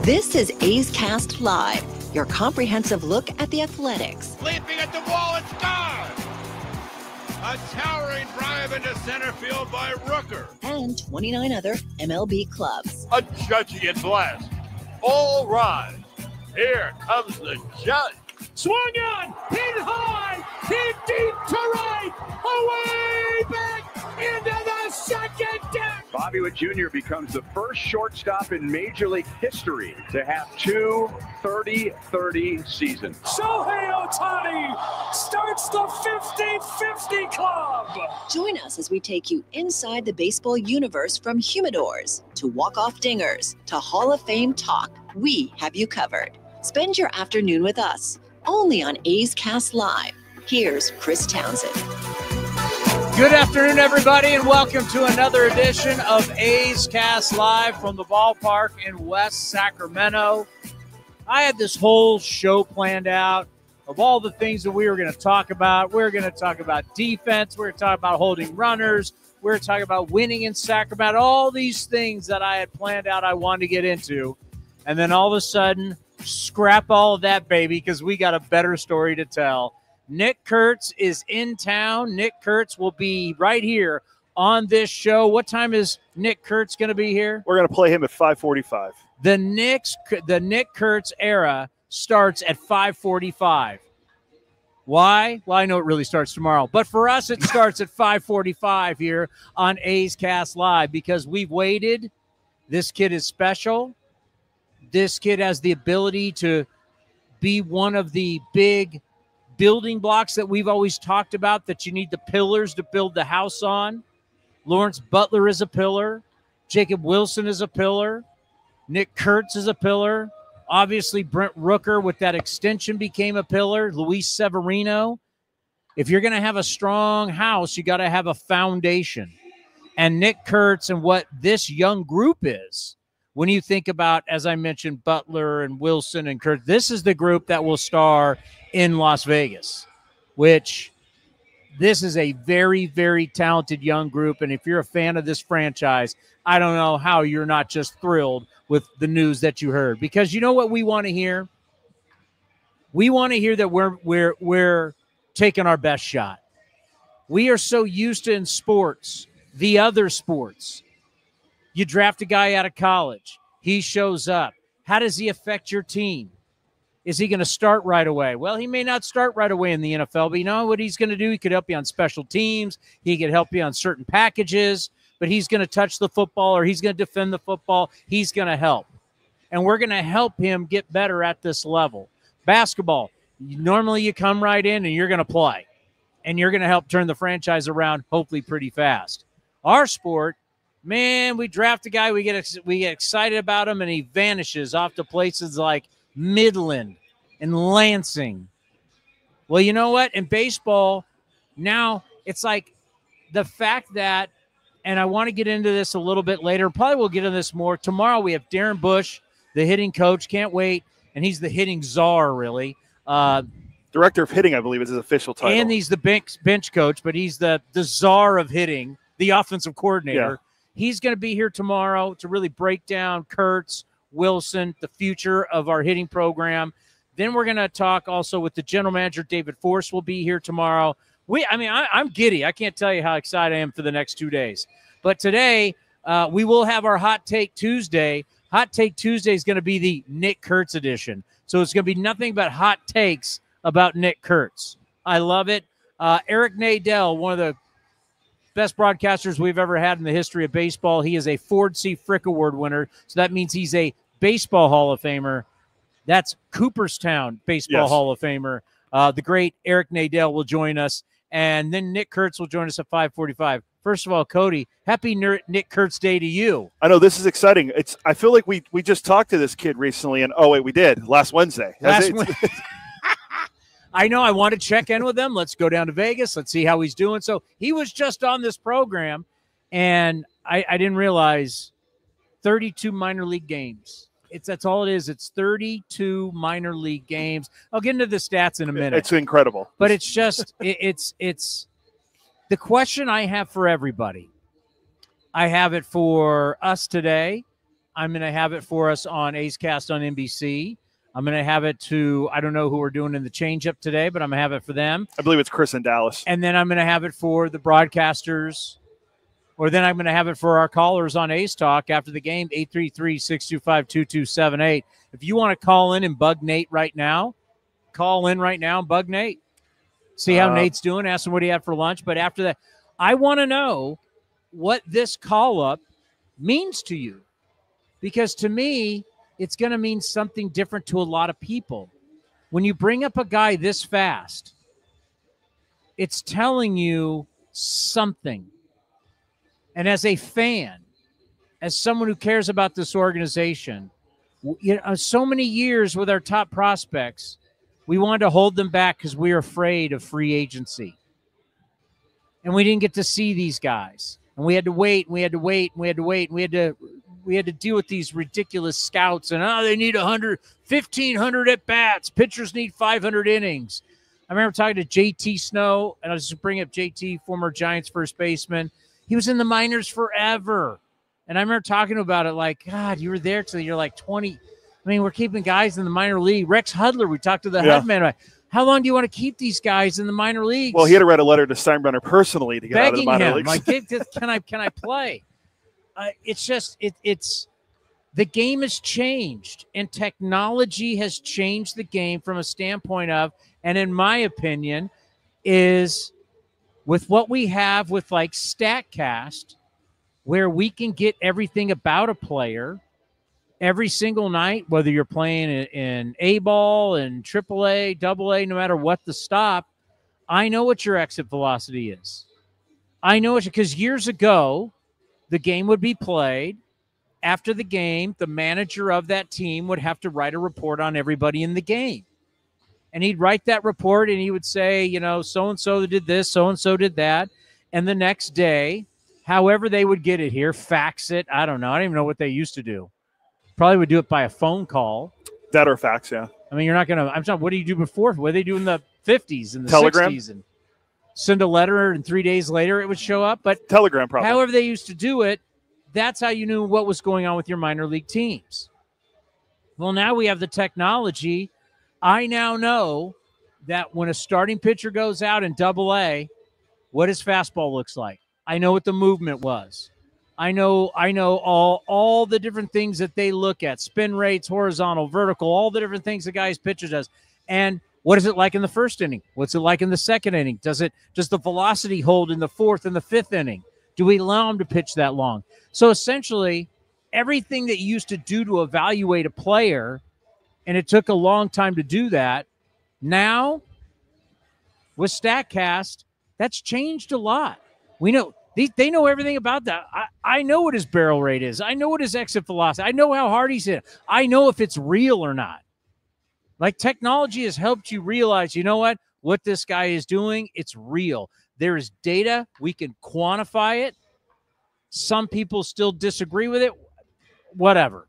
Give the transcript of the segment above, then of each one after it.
This is A's Cast Live, your comprehensive look at the Athletics. Leaping at the wall and scores! A towering drive into center field by Rooker. And 29 other MLB clubs. A judgy blast. All rise. Here comes the judge. Swung on, hit high, hit deep to right, away back into the second deck. Bobby Witt Jr. becomes the first shortstop in Major League history to have two 30-30 seasons. Shohei Ohtani starts the 50-50 club. Join us as we take you inside the baseball universe, from humidors to walk-off dingers to Hall of Fame talk. We have you covered. Spend your afternoon with us, only on A's Cast Live. Here's Chris Townsend. Good afternoon, everybody, and welcome to another edition of A's Cast Live from the ballpark in West Sacramento. I had this whole show planned out of all the things that we were going to talk about. We're going to talk about defense. We're going to talk about holding runners. We're going to talk about winning in Sacramento. All these things that I had planned out I wanted to get into. And then all of a sudden, scrap all of that, baby, because we got a better story to tell. Nick Kurtz is in town. Nick Kurtz will be right here on this show. What time is Nick Kurtz going to be here? We're going to play him at 5:45. The Nick Kurtz era starts at 5:45. Why? Well, I know it really starts tomorrow. But for us, it starts at 5:45 here on A's Cast Live because we've waited. This kid is special. This kid has the ability to be one of the big building blocks that we've always talked about, that you need the pillars to build the house on. Lawrence Butler is a pillar. Jacob Wilson is a pillar. Nick Kurtz is a pillar. Obviously, Brent Rooker with that extension became a pillar. Luis Severino. If you're going to have a strong house, you got to have a foundation. And Nick Kurtz and what this young group is, when you think about, as I mentioned, Butler and Wilson and Kurtz, this is the group that will star in Las Vegas, which this is a very, very talented young group. And if you're a fan of this franchise, I don't know how you're not just thrilled with the news that you heard, because you know what we want to hear? We want to hear that we're taking our best shot. We are so used to, in sports, the other sports, you draft a guy out of college. He shows up. How does he affect your team? Is he going to start right away? Well, he may not start right away in the NFL, but you know what he's going to do? He could help you on special teams. He could help you on certain packages, but he's going to touch the football or he's going to defend the football. He's going to help. And we're going to help him get better at this level. Basketball, normally you come right in and you're going to play, and you're going to help turn the franchise around, hopefully pretty fast. Our sport, man, we draft a guy, we get excited about him, and he vanishes off to places like Midland and Lansing. Well, you know what? In baseball, now it's like the fact that, and I want to get into this a little bit later, probably we'll get into this more. Tomorrow we have Darren Bush, the hitting coach. Can't wait. And he's the hitting czar, really. Director of hitting, I believe, is his official title. And he's the bench coach, but he's the czar of hitting, the offensive coordinator. Yeah. He's going to be here tomorrow to really break down Kurtz, Wilson, the future of our hitting program. Then we're going to talk also with the general manager, David Force will be here tomorrow. I'm giddy. I can't tell you how excited I am for the next 2 days. But today, we will have our Hot Take Tuesday. Hot Take Tuesday is going to be the Nick Kurtz edition. So it's going to be nothing but hot takes about Nick Kurtz. I love it. Eric Nadel, one of the best broadcasters we've ever had in the history of baseball. He is a Ford C. Frick Award winner, so that means he's a Baseball Hall of Famer. That's Cooperstown Baseball Hall of Famer. The great Eric Nadel will join us, and then Nick Kurtz will join us at 5:45. First of all, Cody, happy Nick Kurtz Day to you. I know, this is exciting. I feel like we just talked to this kid recently, and we did last Wednesday. I know. I want to check in with him. Let's go down to Vegas. Let's see how he's doing. So he was just on this program, and I didn't realize 32 minor league games. That's all it is. It's 32 minor league games. I'll get into the stats in a minute. It's incredible. But it's just it's the question I have for everybody. I have it for us today. I'm going to have it for us on A's Cast on NBC. I'm going to have it to, I don't know who we're doing in the change-up today, but I'm going to have it for them. I believe it's Chris in Dallas. And then I'm going to have it for the broadcasters, or then I'm going to have it for our callers on A's Talk after the game, 833-625-2278. If you want to call in and bug Nate right now, call in right now and bug Nate. See how Nate's doing, ask him what he had for lunch. But after that, I want to know what this call-up means to you. Because to me, it's going to mean something different to a lot of people. When you bring up a guy this fast, it's telling you something. And as a fan, as someone who cares about this organization, so many years with our top prospects, we wanted to hold them back because we were afraid of free agency. And we didn't get to see these guys. And we had to wait, and we had to wait, and we had to wait, and we had to deal with these ridiculous scouts. And, they need 1,500 at-bats. Pitchers need 500 innings. I remember talking to JT Snow, and I'll just bring up JT, former Giants first baseman. He was in the minors forever. And I remember talking about it like, God, you were there till you're like 20. I mean, we're keeping guys in the minor league. Rex Hudler, we talked to the head man. How long do you want to keep these guys in the minor leagues? Well, he had to write a letter to Steinbrenner personally to get out of the minor leagues. Like, can I play? It's just it's the game has changed, and technology has changed the game from a standpoint of, and in my opinion, is with what we have with like StatCast, where we can get everything about a player every single night, whether you're playing in A-ball and AAA, AA, no matter what the stop. I know what your exit velocity is. I know it because years ago, the game would be played. After the game, the manager of that team would have to write a report on everybody in the game. And he'd write that report, and he would say, so-and-so did this, so-and-so did that. And the next day, however they would get it here, fax it. I don't know. I don't even know what they used to do. Probably would do it by a phone call. That or fax, yeah. I mean, you're not going to – I'm sorry, what do you do before? What did they do in the 50s and the Telegram? 60s? And send a letter, and 3 days later it would show up. But Telegram, probably. However they used to do it, that's how you knew what was going on with your minor league teams. Well, now we have the technology. I now know that when a starting pitcher goes out in AA, what his fastball looks like. I know what the movement was. I know all the different things that they look at, spin rates, horizontal, vertical, all the different things the guy's pitcher does. And what is it like in the first inning? What's it like in the second inning? Does the velocity hold in the fourth and the fifth inning? Do we allow him to pitch that long? So essentially, everything that you used to do to evaluate a player, and it took a long time to do that, now with StatCast, that's changed a lot. We know they know everything about that. I know what his barrel rate is. I know what his exit velocity. I know how hard he's hit. I know if it's real or not. Like, technology has helped you realize, you know what this guy is doing, it's real. There is data. We can quantify it. Some people still disagree with it. Whatever.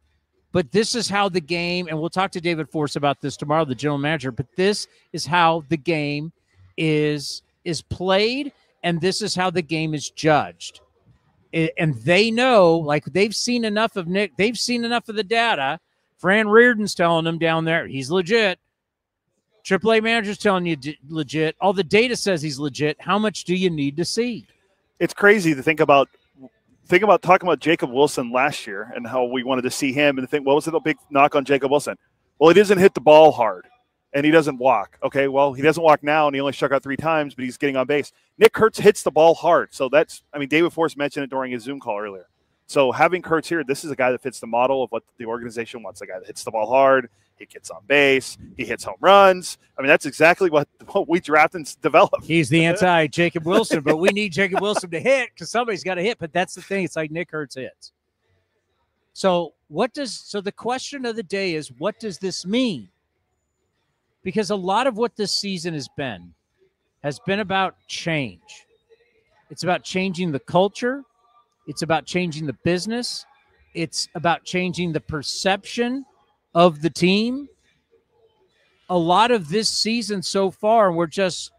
But this is how the game, and we'll talk to David Force about this tomorrow, the general manager, but this is how the game is played, and this is how the game is judged. And they know, like, they've seen enough of Nick. They've seen enough of the data. Fran Reardon's telling them down there, he's legit. AAA manager's telling you legit. All the data says he's legit. How much do you need to see? It's crazy to think about talking about Jacob Wilson last year and how we wanted to see him and think, what was the big knock on Jacob Wilson? Well, he doesn't hit the ball hard and he doesn't walk. Okay, well, he doesn't walk now and he only struck out 3 times, but he's getting on base. Nick Kurtz hits the ball hard. So David Force mentioned it during his Zoom call earlier. So having Kurtz here, this is a guy that fits the model of what the organization wants. A guy that hits the ball hard, he gets on base, he hits home runs. I mean, that's exactly what we draft and develop. He's the anti-Jacob Wilson, but we need Jacob Wilson to hit because somebody's got to hit. But that's the thing. It's like Nick Kurtz hits. So the question of the day is, what does this mean? Because a lot of what this season has been about change. It's about changing the culture. It's about changing the business. It's about changing the perception of the team. A lot of this season so far, we're just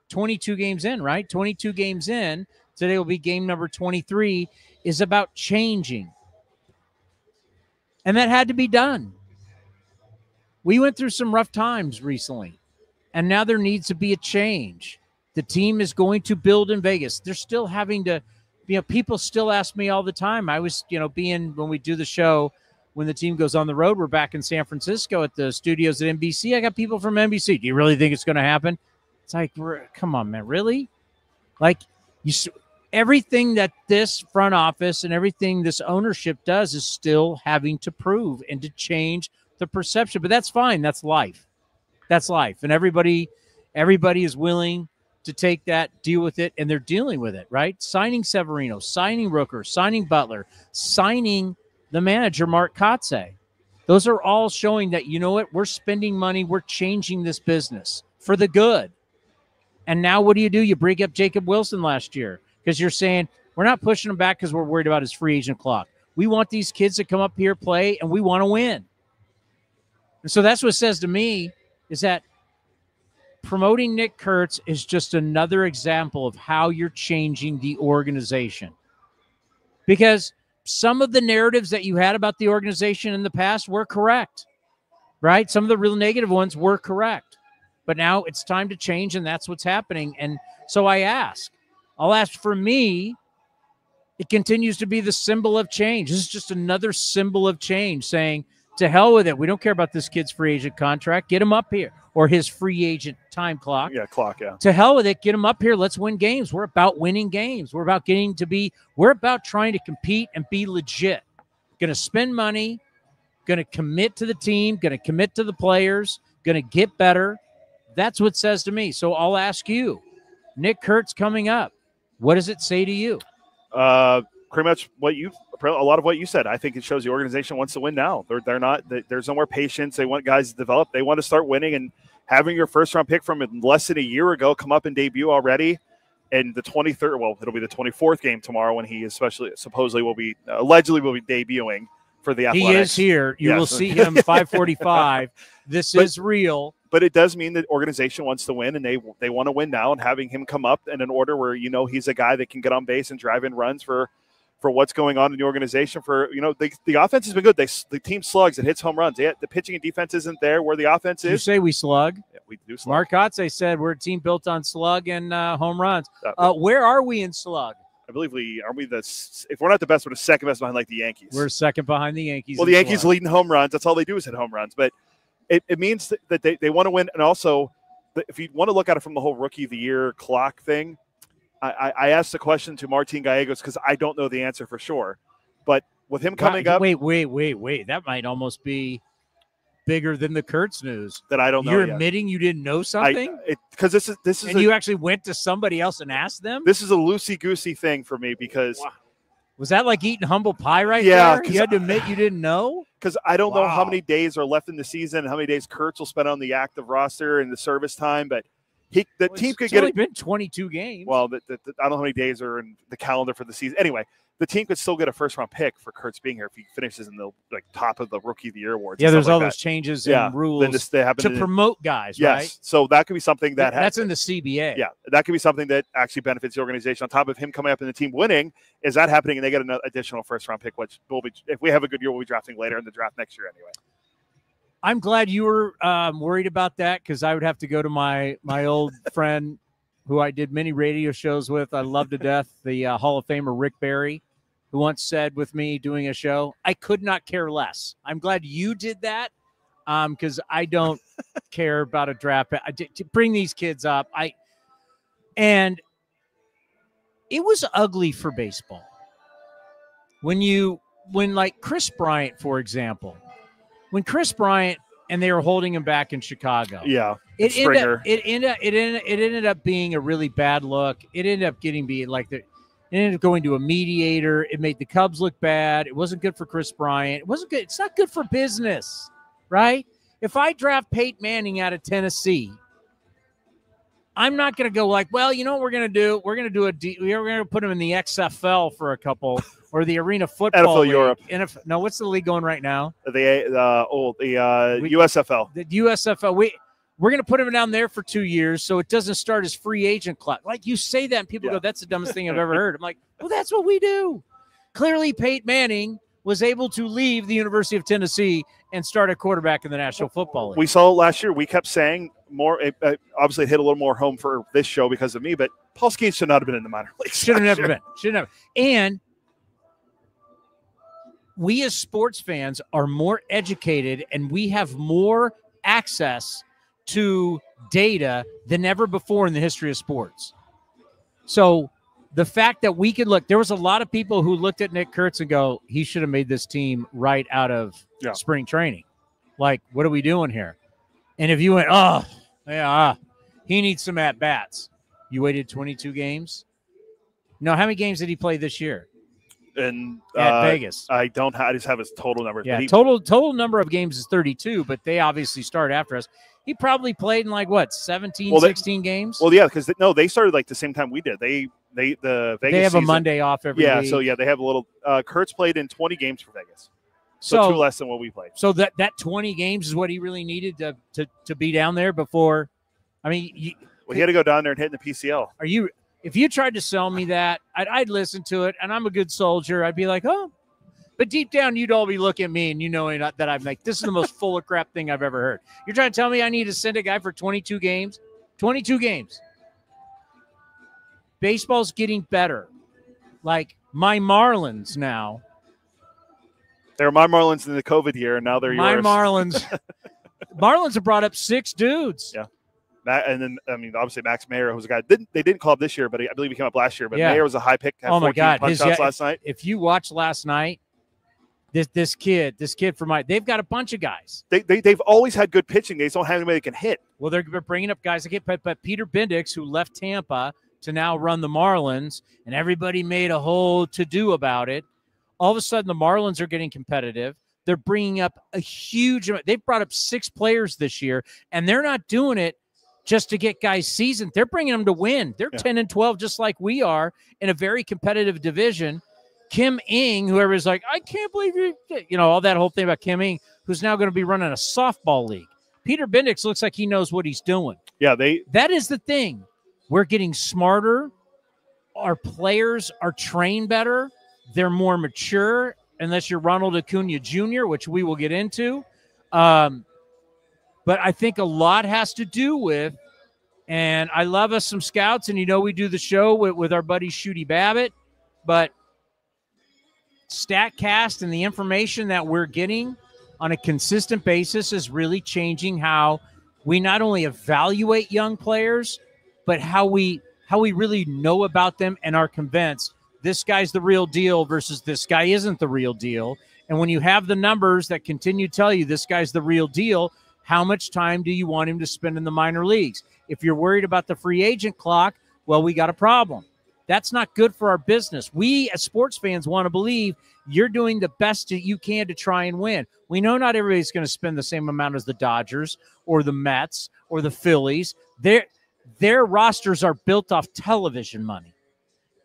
22 games in, right? 22 games in. Today will be game number 23, is about changing. And that had to be done. We went through some rough times recently, and now there needs to be a change. The team is going to build in Vegas. They're still having to, people still ask me all the time. I was, when we do the show, when the team goes on the road, we're back in San Francisco at the studios at NBC. I got people from NBC. Do you really think it's going to happen? It's like, come on, man, really? Like, everything that this front office and everything this ownership does is still having to prove and to change the perception. But that's fine. That's life. That's life. And everybody is willing to take that, deal with it, and they're dealing with it, right? Signing Severino, signing Rooker, signing Butler, signing the manager, Mark Kotze. Those are all showing that, you know what, we're spending money, we're changing this business for the good. And now what do? You bring up Jacob Wilson last year because you're saying we're not pushing him back because we're worried about his free agent clock. We want these kids to come up here, play, and we want to win. And so that's what it says to me is that promoting Nick Kurtz is just another example of how you're changing the organization. Because some of the narratives that you had about the organization in the past were correct, right? Some of the real negative ones were correct. But now it's time to change, and that's what's happening. And so I'll ask for me, it continues to be the symbol of change. This is just another symbol of change saying, to hell with it. We don't care about this kid's free agent contract. Get him up here. Or his free agent time clock. Yeah, clock, yeah. To hell with it. Get him up here. Let's win games. We're about winning games. We're about trying to compete and be legit. Going to spend money, going to commit to the team, going to commit to the players, going to get better. That's what it says to me. So I'll ask you, Nick Kurtz coming up, what does it say to you? Pretty much a lot of what you said. I think it shows the organization wants to win now. There's no more patience. They want guys to develop. They want to start winning, and having your first round pick from less than a year ago come up and debut already. And the 23rd, well, it'll be the 24th game tomorrow when he allegedly will be debuting for the Athletics. He is here. You will see him 5:45. This is real. But it does mean that organization wants to win, and they want to win now. And having him come up in an order where he's a guy that can get on base and drive in runs for what's going on in the organization. The offense has been good. The team slugs. It hits home runs. The pitching and defense isn't there where the offense is. You say we slug? Yeah, we do slug. Mark Kotze said we're a team built on slug and home runs. Where are we in slug? I believe if we're not the best, we're the second best behind the Yankees. We're second behind the Yankees. Well, the Yankees leading home runs. That's all they do is hit home runs. But it means that they want to win. And also, if you want to look at it from the whole Rookie of the Year clock thing, I asked the question to Martin Gallegos because I don't know the answer for sure. But with him coming up. Wait. That might almost be bigger than the Kurtz news. That I don't know. You're admitting you didn't know something? Because this is. And you actually went to somebody else and asked them? This is a loosey-goosey thing for me because. Wow. Was that like eating humble pie there? Yeah. You had to admit you didn't know? Because I don't know how many days are left in the season and how many days Kurtz will spend on the active roster and the service time, but team could get it. It's only been 22 games. Well, I don't know how many days are in the calendar for the season. Anyway, the team could still get a first-round pick for Kurtz being here if he finishes in the top of the Rookie of the Year awards. Yeah, there's all those changes and rules to promote guys, right? Yes, so that could be something that's in the CBA. Yeah, that could be something that actually benefits the organization. On top of him coming up and the team winning, is that happening and they get an additional first-round pick, which will be, if we have a good year, we'll be drafting later in the draft next year anyway. I'm glad you were worried about that because I would have to go to my old friend who I did many radio shows with. I love to death, the Hall of Famer Rick Barry, who once said with me doing a show, I could not care less. I'm glad you did that because I don't care about a draft. To bring these kids up, and it was ugly for baseball. When like Chris Bryant, for example, when Chris Bryant and they were holding him back in Chicago. Yeah. It ended up being a really bad look. It ended up it ended up going to a mediator. It made the Cubs look bad. It wasn't good for Chris Bryant. It wasn't good. It's not good for business, right? If I draft Peyton Manning out of Tennessee, I'm not going to go like, well, you know what we're going to do? We're going to put him in the XFL for a couple or the Arena Football League. Europe. No, what's the league going right now? The USFL. The USFL. We're going to put him down there for 2 years so it doesn't start his free agent clock. Like you say that and people go, that's the dumbest thing I've ever heard. I'm like, well, that's what we do. Clearly Peyton Manning was able to leave the University of Tennessee and start a quarterback in the National Football League. We saw it last year. We kept saying more. Obviously, it hit a little more home for this show because of me, but Paul Skeens should not have been in the minor leagues. Should have never been. Should never. And we as sports fans are more educated, and we have more access to data than ever before in the history of sports. So the fact that we could look, there was a lot of people who looked at Nick Kurtz and go, he should have made this team right out of spring training. Like, what are we doing here? And if you went, he needs some at-bats. You waited 22 games? No, how many games did he play this year? And at Vegas. I just have his total numbers. Yeah, total number of games is 32, but they obviously start after us. He probably played in 16 games? Well, yeah, because they started like the same time we did. The Vegas they have season, a Monday off every week. So they have a little Kurtz played in 20 games for Vegas. So 2 less than what we played. So that 20 games is what he really needed to be down there before. I mean, he had to go down there and hit in the PCL. If you tried to sell me that, I'd listen to it, and I'm a good soldier. I'd be like, oh. But deep down, you'd all be looking at me and knowing that I'm like, this is the most full of crap thing I've ever heard. You're trying to tell me I need to send a guy for 22 games? 22 games. Baseball's getting better. Like my Marlins now. They were my Marlins in the COVID year, and now they're my yours. Marlins. Marlins have brought up 6 dudes. Yeah. And then, obviously Max Mayer, who's a guy they didn't call up this year, but I believe he came up last year. But Mayer was a high pick. Oh my God! Punch outs last night. If you watched last night, this kid from they've got a bunch of guys. They've always had good pitching. They just don't have anybody that can hit. Well, they're bringing up guys that get, but Peter Bendix, who left Tampa to now run the Marlins, and everybody made a whole to-do about it. All of a sudden, the Marlins are getting competitive. They're bringing up a huge amount. They've brought up 6 players this year, and they're not doing it just to get guys seasoned. They're bringing them to win. They're 10-12, just like we are, in a very competitive division. Kim Ng, whoever is like, I can't believe all that whole thing about Kim Ng, who's now going to be running a softball league. Peter Bendix looks like he knows what he's doing. Yeah, that is the thing. We're getting smarter. Our players are trained better. They're more mature, unless you're Ronald Acuna Jr., which we will get into. But I think a lot has to do with, and I love us some scouts, and we do the show with our buddy Shooty Babbitt, but StatCast and the information that we're getting on a consistent basis is really changing how we not only evaluate young players, but how we really know about them and are convinced this guy's the real deal versus this guy isn't the real deal. And when you have the numbers that continue to tell you this guy's the real deal, how much time do you want him to spend in the minor leagues? If you're worried about the free agent clock, well, we got a problem. That's not good for our business. We as sports fans want to believe you're doing the best that you can to try and win. We know not everybody's going to spend the same amount as the Dodgers or the Mets or the Phillies. Their rosters are built off television money.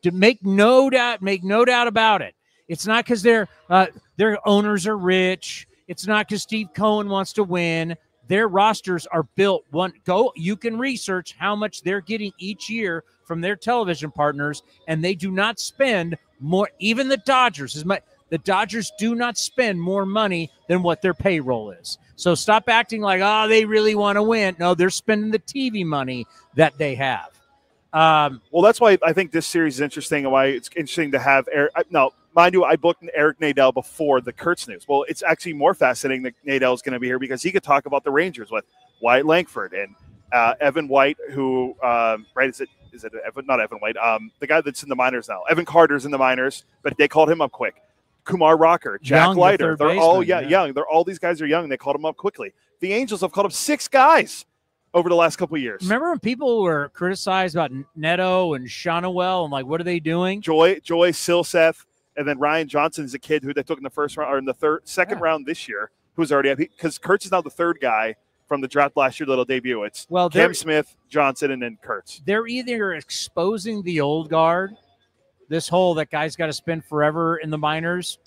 To make no doubt about it. It's not because their owners are rich. It's not because Steve Cohen wants to win. Their rosters are built. You can research how much they're getting each year from their television partners, and they do not spend more. Even the Dodgers, the Dodgers do not spend more money than what their payroll is. So stop acting like, they really want to win. No, they're spending the TV money that they have. Well, that's why I think this series is interesting and why it's interesting to have Eric. Now, mind you, I booked Eric Nadel before the Kurtz news. Well, it's actually more fascinating that Nadel is going to be here because he could talk about the Rangers with Wyatt Langford and Evan White, who is it Evan? Not Evan White. The guy that's in the minors now. Evan Carter's in the minors, but they called him up quick. Kumar Rocker, Jack Leiter. They're all young. All these guys are young. They called them up quickly. The Angels have called up 6 guys over the last couple of years. Remember when people were criticized about Neto and Shonowell and like, what are they doing? Joy Silseth, and then Ryan Johnson's a kid who they took in the first round or in the second round this year, who's already because Kurtz is now the 3rd guy from the draft last year, little debut. It's Cam Smith, Johnson, and then Kurtz. They're either exposing the old guard, this whole that guy's got to spend forever in the minors.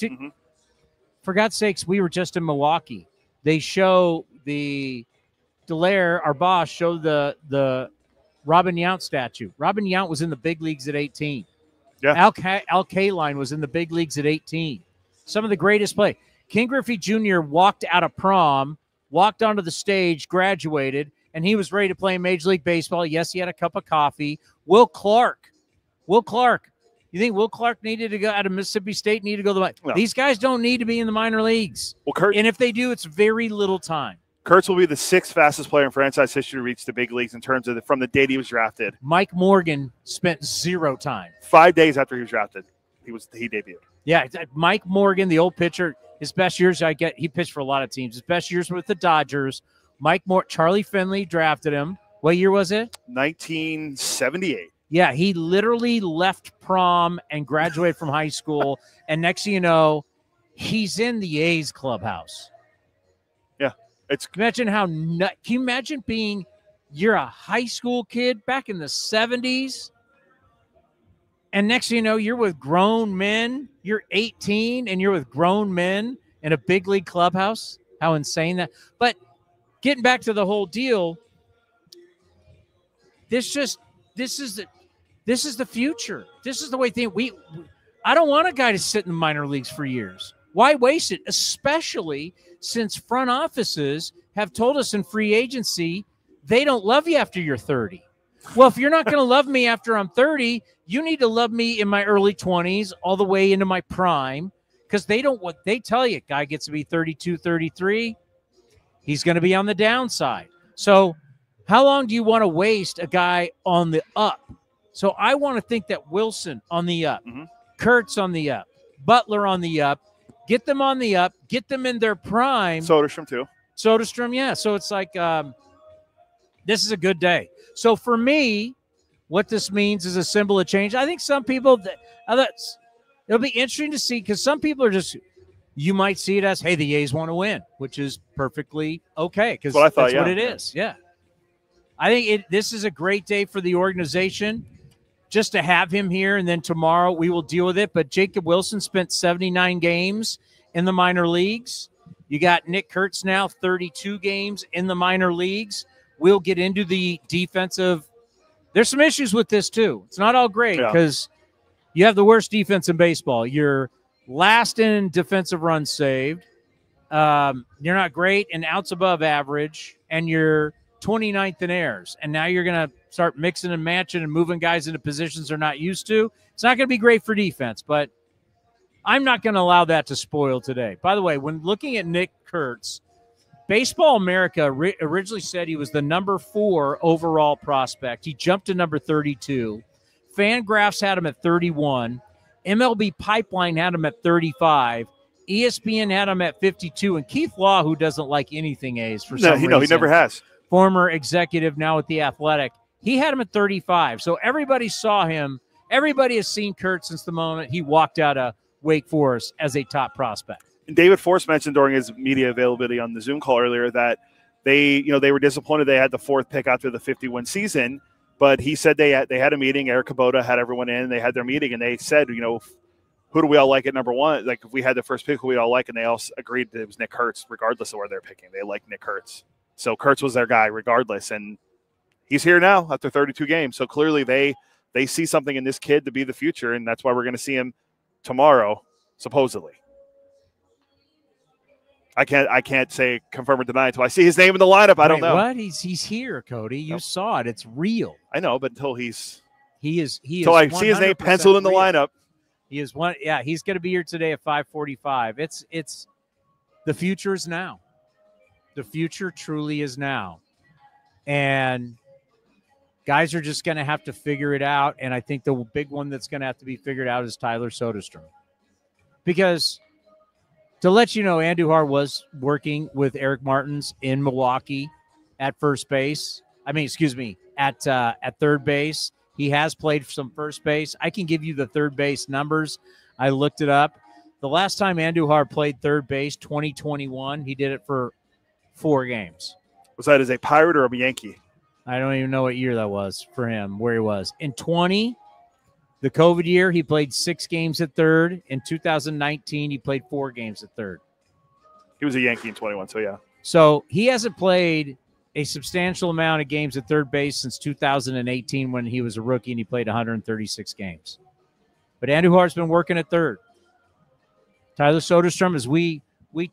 For God's sakes, we were just in Milwaukee. They show Dallaire, our boss, showed the Robin Yount statue. Robin Yount was in the big leagues at 18. Yeah. Al Kaline was in the big leagues at 18. Some of the greatest play. King Griffey Jr. walked out of prom, walked onto the stage, graduated, and he was ready to play in Major League Baseball. Yes, he had a cup of coffee. Will Clark. You think Will Clark needed to go out of Mississippi State, needed to go to the No. These guys don't need to be in the minor leagues. Well, And if they do, it's very little time. Kurtz will be the 6th fastest player in franchise history to reach the big leagues in terms of from the date he was drafted. Mike Morgan spent 0 time. 5 days after he was drafted, he debuted. Yeah, Mike Morgan, the old pitcher, his best years, he pitched for a lot of teams. His best years were with the Dodgers. Charlie Finley drafted him. What year was it? 1978. Yeah, he literally left prom and graduated from high school, and next thing you know, he's in the A's clubhouse. Yeah, imagine can you imagine you're a high school kid back in the 70s, and next thing you know, you're with grown men. You're 18, and you're with grown men in a big league clubhouse. How insane that! But getting back to the whole deal, this is the future. This is the way I don't want a guy to sit in the minor leagues for years. Why waste it? Especially since front offices have told us in free agency they don't love you after you're 30. Well, if you're not going to love me after I'm 30, you need to love me in my early 20s all the way into my prime, because what they tell you, guy gets to be 32, 33, he's going to be on the downside. So how long do you want to waste a guy on the up? So I want to think that Wilson on the up, Kurtz on the up, Butler on the up, get them on the up, get them in their prime. Soderstrom too. Soderstrom, yeah. So it's like this is a good day. So for me, what this means is a symbol of change. I think some people, it'll be interesting to see, because some people are you might see it as, hey, the A's want to win, which is perfectly okay, because that's what it is. Yeah. I think this is a great day for the organization just to have him here, and then tomorrow we will deal with it. But Jacob Wilson spent 79 games in the minor leagues. You got Nick Kurtz now, 32 games in the minor leagues. We'll get into the defensive. There's some issues with this, too. It's not all great because you have the worst defense in baseball. You're last in defensive runs saved. You're not great in outs above average, and you're 29th in errors. And now you're going to start mixing and matching and moving guys into positions they're not used to. It's not going to be great for defense, but I'm not going to allow that to spoil today. By the way, when looking at Nick Kurtz, Baseball America originally said he was the number 4 overall prospect. He jumped to number 32. Fangraphs had him at 31. MLB Pipeline had him at 35. ESPN had him at 52. And Keith Law, who doesn't like anything A's for some reason. No, he never has. Former executive now with The Athletic. He had him at 35. So everybody saw him. Everybody has seen Kurtz since the moment he walked out of Wake Forest as a top prospect. And David Force mentioned during his media availability on the Zoom call earlier that they were disappointed they had the 4th pick after the 50-win season, but he said they had a meeting. Eric Kubota had everyone in. They had their meeting, and they said, who do we all like at number 1? Like, if we had the first pick, who we all like, and they all agreed that it was Nick Kurtz, regardless of where they're picking. They like Nick Kurtz. So Kurtz was their guy regardless, and he's here now after 32 games. So clearly they see something in this kid to be the future, and that's why we're going to see him tomorrow, supposedly. I can't say confirm or deny until I see his name in the lineup. I don't know. What? He's here, Cody. You saw it. It's real. I know, but until he is until I see his name penciled in the lineup. He is one. Yeah, he's going to be here today at 5:45. It's the future is now. The future truly is now, and guys are just going to have to figure it out. And I think the big one that's going to have to be figured out is Tyler Soderstrom, because. To let you know, Andujar was working with Eric Martins in Milwaukee at first base. At third base. He has played some first base. I can give you the third base numbers. I looked it up. The last time Andujar played third base, 2021, he did it for 4 games. Was that as a Pirate or a Yankee? I don't even know what year that was for him, where he was. In 20, the COVID year, he played 6 games at third. In 2019, he played 4 games at third. He was a Yankee in 21, so yeah. So he hasn't played a substantial amount of games at third base since 2018 when he was a rookie and he played 136 games. But Andujar's been working at third. Tyler Soderstrom, as we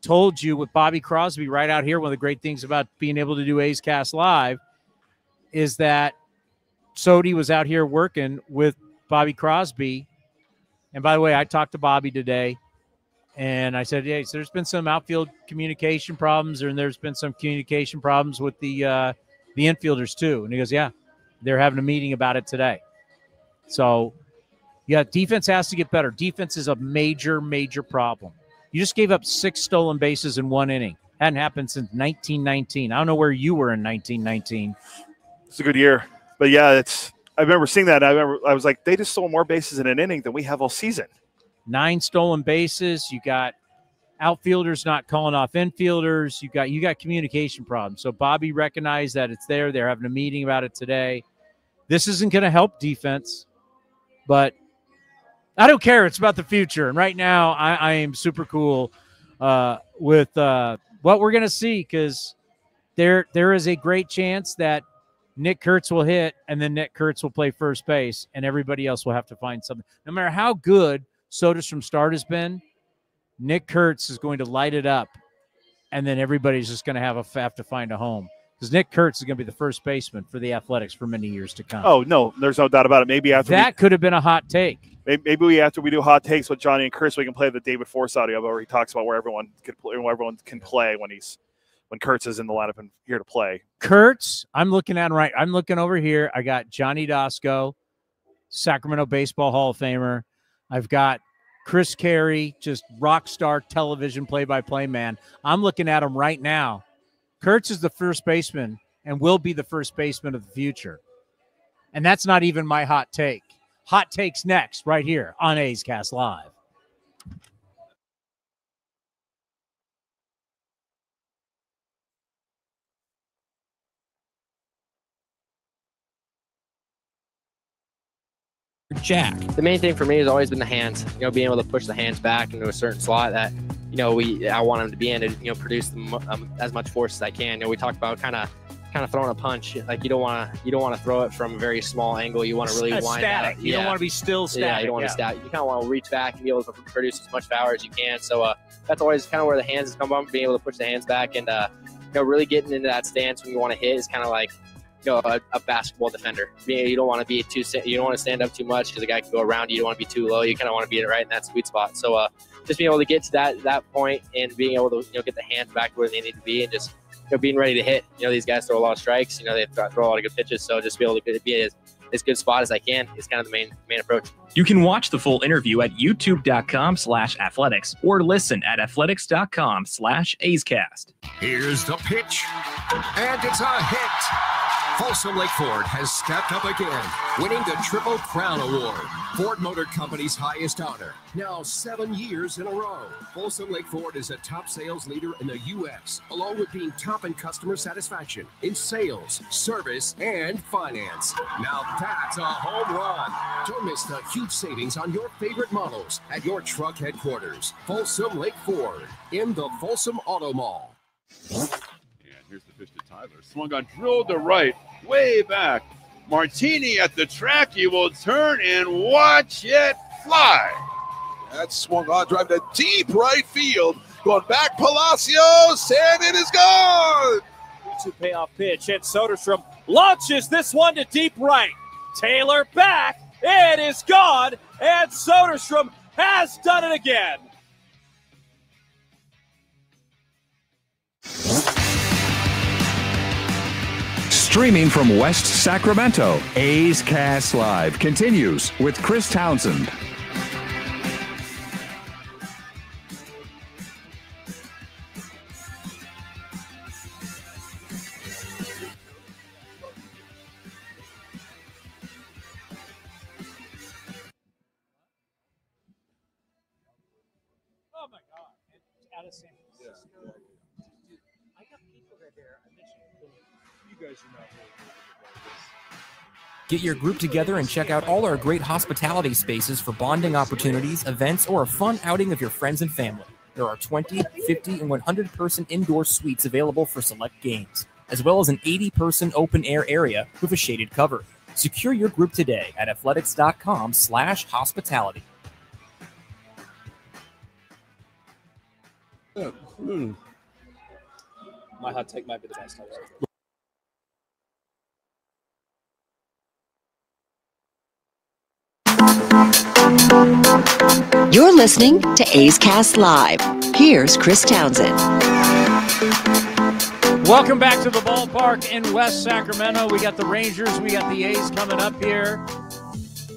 told you with Bobby Crosby right out here, one of the great things about being able to do A's Cast Live is that Sody was out here working with Bobby Crosby. And by the way, I talked to Bobby today, and I said, hey, so there's been some outfield communication problems, and there's been some communication problems with the infielders too. And he goes, yeah, they're having a meeting about it today. So, yeah, defense has to get better. Defense is a major, major problem. You just gave up 6 stolen bases in 1 inning. Hadn't happened since 1919. I don't know where you were in 1919. It's a good year. But, yeah, I remember seeing that. I was like, they just stole more bases in an inning than we have all season. 9 stolen bases. You got outfielders not calling off infielders. You got communication problems. So Bobby recognized that it's there. They're having a meeting about it today. This isn't going to help defense, but I don't care. It's about the future. And right now I am super cool with what we're going to see, because there is a great chance that Nick Kurtz will hit, and then Nick Kurtz will play first base, and everybody else will have to find something. No matter how good Soderstrom's start has been, Nick Kurtz is going to light it up, and then everybody's just going to have to find a home, because Nick Kurtz is going to be the first baseman for the Athletics for many years to come. Oh, no, there's no doubt about it. Maybe after that could have been a hot take. Maybe after we do hot takes with Johnny and Chris, we can play the David Force audio where he talks about where everyone can play when Kurtz is in the lineup and here to play. Kurtz, I'm looking at him right. I'm looking over here. I got Johnny Doskow, Sacramento Baseball Hall of Famer. I've got Chris Caray, just rock star television play-by-play man. I'm looking at him right now. Kurtz is the first baseman and will be the first baseman of the future. And that's not even my hot take. Hot takes next, right here on A's Cast Live. Jack. The main thing for me has always been the hands. Being able to push the hands back into a certain slot that I want them to be in to produce as much force as I can. We talked about kind of throwing a punch. Like you don't want to throw it from a very small angle. You want to really wind static. You don't want to be still static. Yeah, you don't want to static. You kind of want to reach back and be able to produce as much power as you can. So that's always kind of where the hands has come from. Being able to push the hands back and really getting into that stance when you want to hit is kind of like a basketball defender. You don't want to be you don't want to stand up too much because the guy can go around you. You don't want to be too low. You kind of want to be right in that sweet spot. So just being able to get to that point and being able to get the hands back where they need to be and just being ready to hit. These guys throw a lot of strikes. They throw a lot of good pitches. So just be able to be as good spot as I can is kind of the main approach. You can watch the full interview at youtube.com/athletics or listen at athletics.com/A'sCast. Here's the pitch, and it's a hit. Folsom Lake Ford has stepped up again, winning the Triple Crown Award, Ford Motor Company's highest honor. Now 7 years in a row, Folsom Lake Ford is a top sales leader in the U.S., along with being top in customer satisfaction, in sales, service, and finance. Now that's a home run. Don't miss the huge savings on your favorite models at your truck headquarters. Folsom Lake Ford in the Folsom Auto Mall. Here's the pitch to Tyler. Swung on, drilled to right, way back. Martini at the track. He will turn and watch it fly. That swung on, drive to deep right field. Going back, Palacios, and it is gone. 3-2 payoff pitch, and Soderstrom launches this one to deep right. Taylor back. It is gone, and Soderstrom has done it again. Streaming from West Sacramento, A's Cast Live continues with Chris Townsend. Oh my God! Out of San Francisco, I got people that there. I mentioned you guys are not really good about this. Get your group together and check out all our great hospitality spaces for bonding opportunities, events, or a fun outing of your friends and family. There are 20, 50, and 100-person indoor suites available for select games, as well as an 80-person open-air area with a shaded cover. Secure your group today at athletics.com/hospitality. My hot take might be the best. You're listening to A's Cast Live. Here's Chris Townsend. Welcome back to the ballpark in West Sacramento. We got the Rangers, we got the A's coming up here.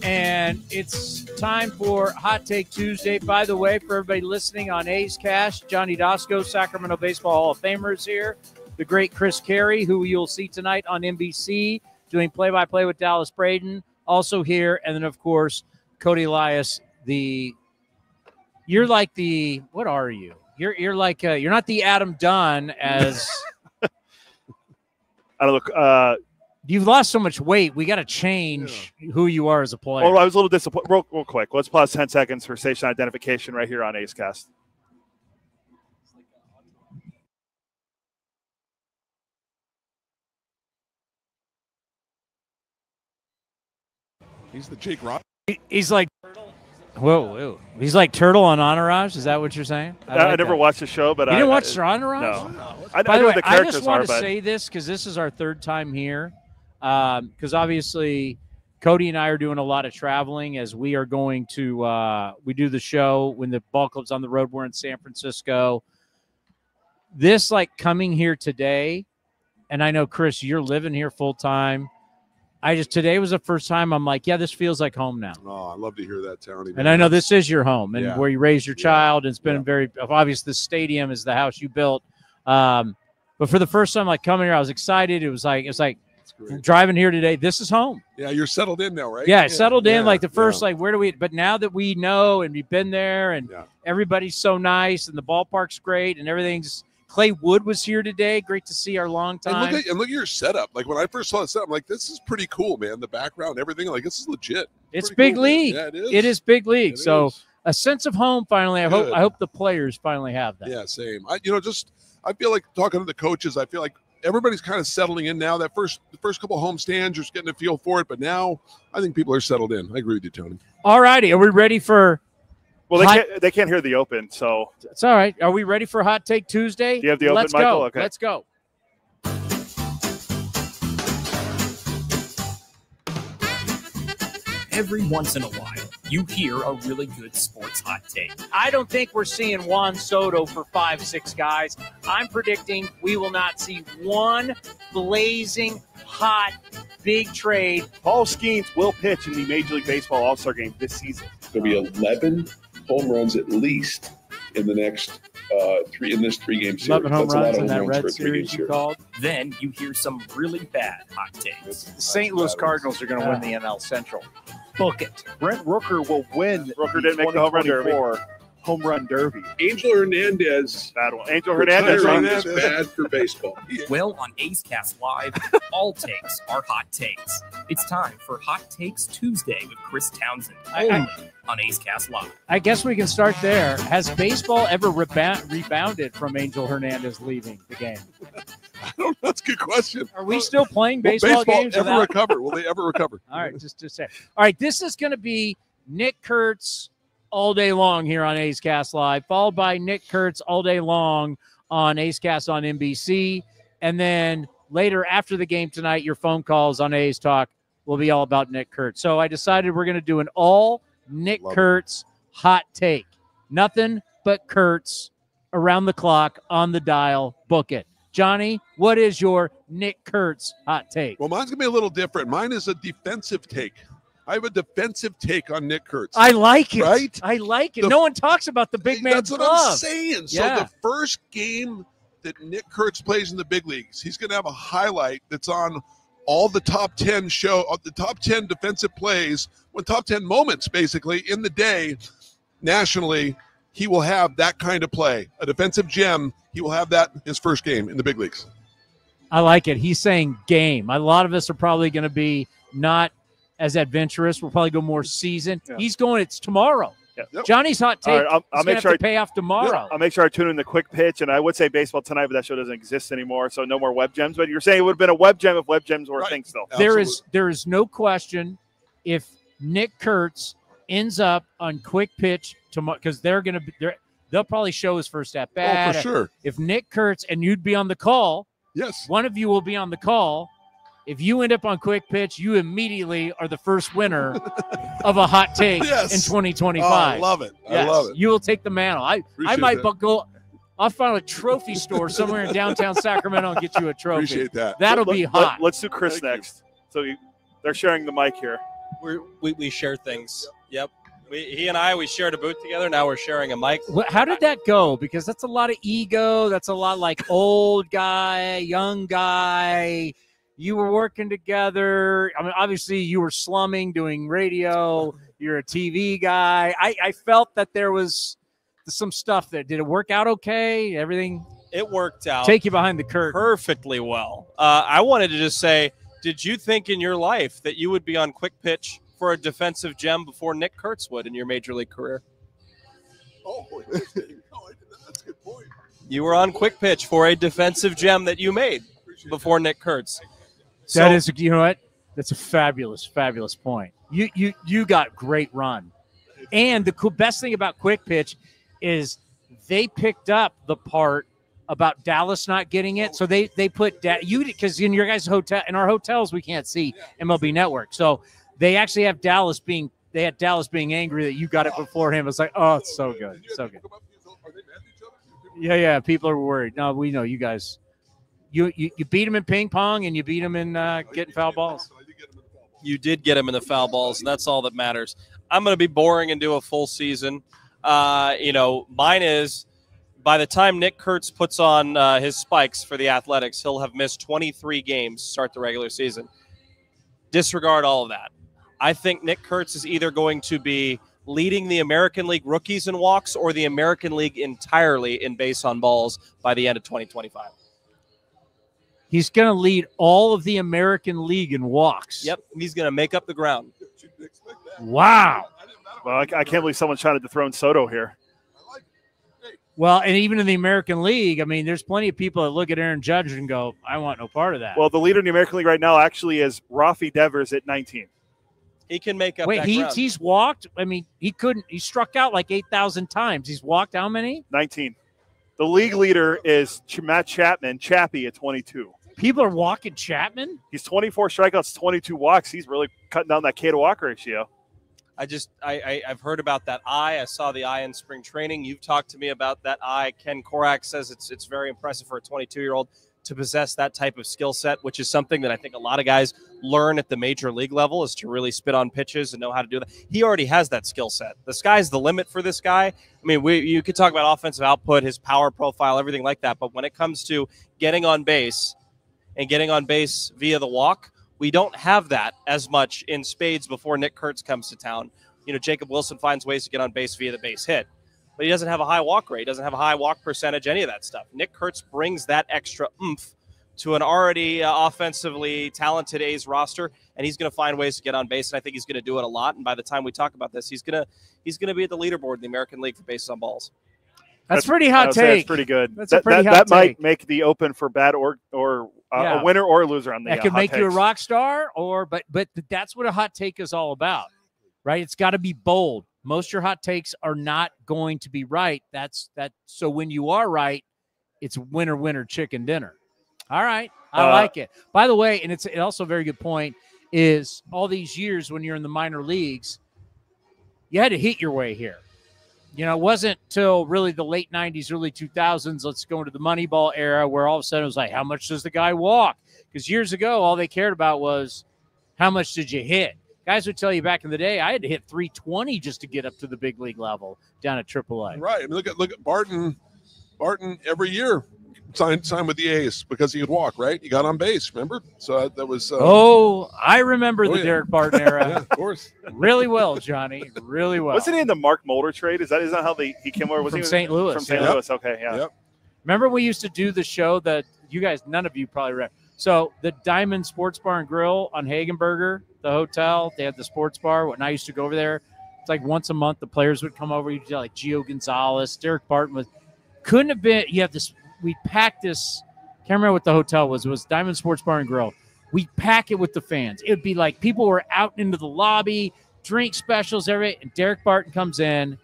And it's time for Hot Take Tuesday. By the way, for everybody listening on A's Cast, Johnny Doskow, Sacramento Baseball Hall of Famer, is here. The great Chris Caray, who you'll see tonight on NBC, doing play-by-play with Dallas Braden, also here. And then, of course, Cody Elias, you're like the, what are you? You're like, you're not the Adam Dunn as. I don't look. You've lost so much weight. We got to change who you are as a player. Well, I was a little disappointed. Real quick. Let's pause 10 seconds for station identification right here on A's Cast. He's the Jake Rock. He's like, whoa. He's like Turtle on Entourage. Is that what you're saying? I never watched the show, but you didn't watch Entourage? No. By the way, I just want to say this because this is our third time here. Because obviously Cody and I are doing a lot of traveling as we are going to we do the show when the ball club's on the road. We're in San Francisco. This, like, coming here today, and I know, Chris, you're living here full time. Today was the first time I'm like, yeah, this feels like home now. Oh, I love to hear that, Towny. And I know this is your home and where you raised your child. And it's been very obvious. The stadium is the house you built. But for the first time, like, coming here, I was excited. It was like driving here today. This is home. Yeah, you're settled in now, right? Yeah, settled in. Like the first, like, where do we? But now that we know and we've been there, and everybody's so nice, and the ballpark's great, and everything's. Clay Wood was here today. Great to see our long time. And look at your setup. Like, when I first saw the setup, I'm like, this is pretty cool, man. The background, everything. Like, this is legit. It's big cool, league. Yeah, it is. It is big league. So a sense of home finally. I hope the players finally have that. Yeah, same. I feel like talking to the coaches, I feel like everybody's kind of settling in now. The first couple home stands, you're just getting a feel for it. But now I think people are settled in. I agree with you, Tony. All righty. Are we ready for Well, they can't hear the open, so it's all right. Are we ready for Hot Take Tuesday? Do you have the open, Let's Michael? Go. Okay. Let's go. Every once in a while, you hear a really good sports hot take. I don't think we're seeing Juan Soto for 5-6 guys. I'm predicting we will not see one blazing hot big trade. Paul Skeens will pitch in the Major League Baseball All-Star Game this season. There'll be 11 home runs at least in the next this 3-game series. 11 home That's runs a lot in of that home runs red for a 3-game series you series. called. Then you hear some really bad hot takes. The St. Louis Cardinals are going to win the NL Central. Book it. Brent Rooker will win. Rooker didn't make the home run derby. Home run derby. Angel Hernandez. Bad one. Angel Hernandez is bad for baseball. Well, on A's Cast Live, all takes are hot takes. It's time for Hot Takes Tuesday with Chris Townsend, only on A's Cast Live. I guess we can start there. Has baseball ever rebounded from Angel Hernandez leaving the game? I don't know. That's a good question. Are we still playing baseball games? Ever recover? Will they ever recover? All right, just say. All right, this is going to be Nick Kurtz all day long here on A's Cast Live, followed by Nick Kurtz all day long on A's Cast on NBC. And then later after the game tonight, your phone calls on A's Talk will be all about Nick Kurtz. So I decided we're going to do an all Nick Kurtz hot take. Nothing but Kurtz around the clock on the dial. Book it. Johnny, what is your Nick Kurtz hot take? Well, mine's going to be a little different. Mine is a defensive take. I have a defensive take on Nick Kurtz. I like it. Right? I like it. No one talks about the big man's That's what glove. I'm saying. So the first game that Nick Kurtz plays in the big leagues, he's going to have a highlight that's on all the top 10 the top 10 defensive plays, top 10 moments basically in the day nationally. He will have that kind of play, a defensive gem. He will have that in his first game in the big leagues. I like it. He's saying game. A lot of us are probably going to be not as adventurous. We'll probably go more seasoned. Yeah. He's going, it's tomorrow. Yeah. Yep. Johnny's hot take. Right, I'll make sure to pay off tomorrow. Yeah, I'll make sure I tune in the quick pitch, and I would say baseball tonight, but that show doesn't exist anymore, so no more web gems. But you're saying it would have been a web gem if web gems were a thing still. There is no question if Nick Kurtz ends up on quick pitch tomorrow, because they're going to be they'll probably show his first at bat. Oh, for sure. If Nick Kurtz, and you'd be on the call. Yes. One of you will be on the call. If you end up on quick pitch, you immediately are the first winner of a hot take in 2025. Oh, I love it. Yes. I love it. You will take the mantle. I might that. go. I'll find a trophy store somewhere in downtown Sacramento and get you a trophy. Appreciate that. That'll be hot. Let's do Chris next. So they're sharing the mic here. We share things. Yep. He and I shared a booth together. Now we're sharing a mic. How did that go? Because that's a lot of ego. That's a lot like old guy, young guy. You were working together. I mean, obviously you were slumming, doing radio. You're a TV guy. I felt that there was some stuff there. Did it work out okay? Everything? It worked out. Take you behind the curtain. Perfectly well. I wanted to just say, did you think in your life that you would be on quick pitch for a defensive gem before Nick Kurtz would in your major league career? Oh, no, I did not. That's a good point. You were on quick pitch for a defensive gem that you made before Nick Kurtz. That is, you know what? That's a fabulous, fabulous point. You got great run. And the best thing about quick pitch is they picked up the part about Dallas not getting it. So they put you, because in your guys' hotel, in our hotels, we can't see MLB Network. So they actually have Dallas being angry that you got it before him. It's like, oh, it's so good. So good. Yeah. People are worried. No, we know you guys. You beat him in ping pong and you beat him in getting foul balls. You did get him in the foul balls, and that's all that matters. I'm going to be boring and do a full season. Mine is, by the time Nick Kurtz puts on his spikes for the Athletics, he'll have missed 23 games to start the regular season. Disregard all of that. I think Nick Kurtz is either going to be leading the American League rookies in walks or the American League entirely in base on balls by the end of 2025. He's going to lead all of the American League in walks. Yep, he's going to make up the ground. Wow. Well, I can't believe someone's trying to dethrone Soto here. Well, and even in the American League, I mean, there's plenty of people that look at Aaron Judge and go, I want no part of that. Well, the leader in the American League right now actually is Rafi Devers at 19. He can make up that ground. He's walked. I mean, he struck out like 8,000 times. He's walked how many? 19. The league leader is Matt Chappie at 22. People are walking Chapman? He's 24 strikeouts, 22 walks. He's really cutting down that K to walk ratio. I've heard about that eye. I saw the eye in spring training. You've talked to me about that eye. Ken Korak says it's very impressive for a 22-year-old to possess that type of skill set, which is something that I think a lot of guys learn at the major league level, is to really spit on pitches and know how to do that. He already has that skill set. The sky's the limit for this guy. I mean, you could talk about offensive output, his power profile, everything like that. But when it comes to getting on base and getting on base via the walk, we don't have that as much in spades before Nick Kurtz comes to town. You know, Jacob Wilson finds ways to get on base via the base hit, but he doesn't have a high walk rate, doesn't have a high walk percentage, any of that stuff. Nick Kurtz brings that extra oomph to an already offensively talented A's roster, and he's going to find ways to get on base, and I think he's going to do it a lot. And by the time we talk about this, he's going to be at the leaderboard in the American League for bases on balls. That's pretty hot take. That's pretty good. That's a pretty hot take. That might make the open for bad or a winner or a loser on the that could make hot you a takes. rock star, but that's what a hot take is all about, right? It's got to be bold. Most of your hot takes are not going to be right. So when you are right, it's winner chicken dinner. All right, I like it. By the way, and it's also a very good point, is all these years when you're in the minor leagues, you had to hit your way here. You know, it wasn't till really the late 90s, early 2000s, let's go into the Moneyball era, where all of a sudden it was like, how much does the guy walk? Because years ago, all they cared about was how much did you hit? Guys would tell you back in the day, I had to hit 320 just to get up to the big league level down at AAA. Right. I mean, look at Barton. Barton every year signed with the A's because he could walk, right? He got on base, remember? So that was I remember the Derek Barton era. Yeah, of course. Really well, Johnny. Really well. Wasn't he in the Mark Mulder trade? Is that how he came over? Was from he St. Louis. From St. Louis, okay, yeah. Yep. Remember we used to do the show that you guys, none of you probably read. So the Diamond Sports Bar and Grill on Hagenberger, the hotel, they had the sports bar. When I used to go over there, it's like once a month the players would come over. You'd do like Gio Gonzalez, Derek Barton couldn't have been. You have this. We packed this. Can't remember what the hotel was. It was Diamond Sports Bar and Grill. We'd pack it with the fans. It would be like people were out into the lobby, drink specials, everything. And Derek Barton comes in,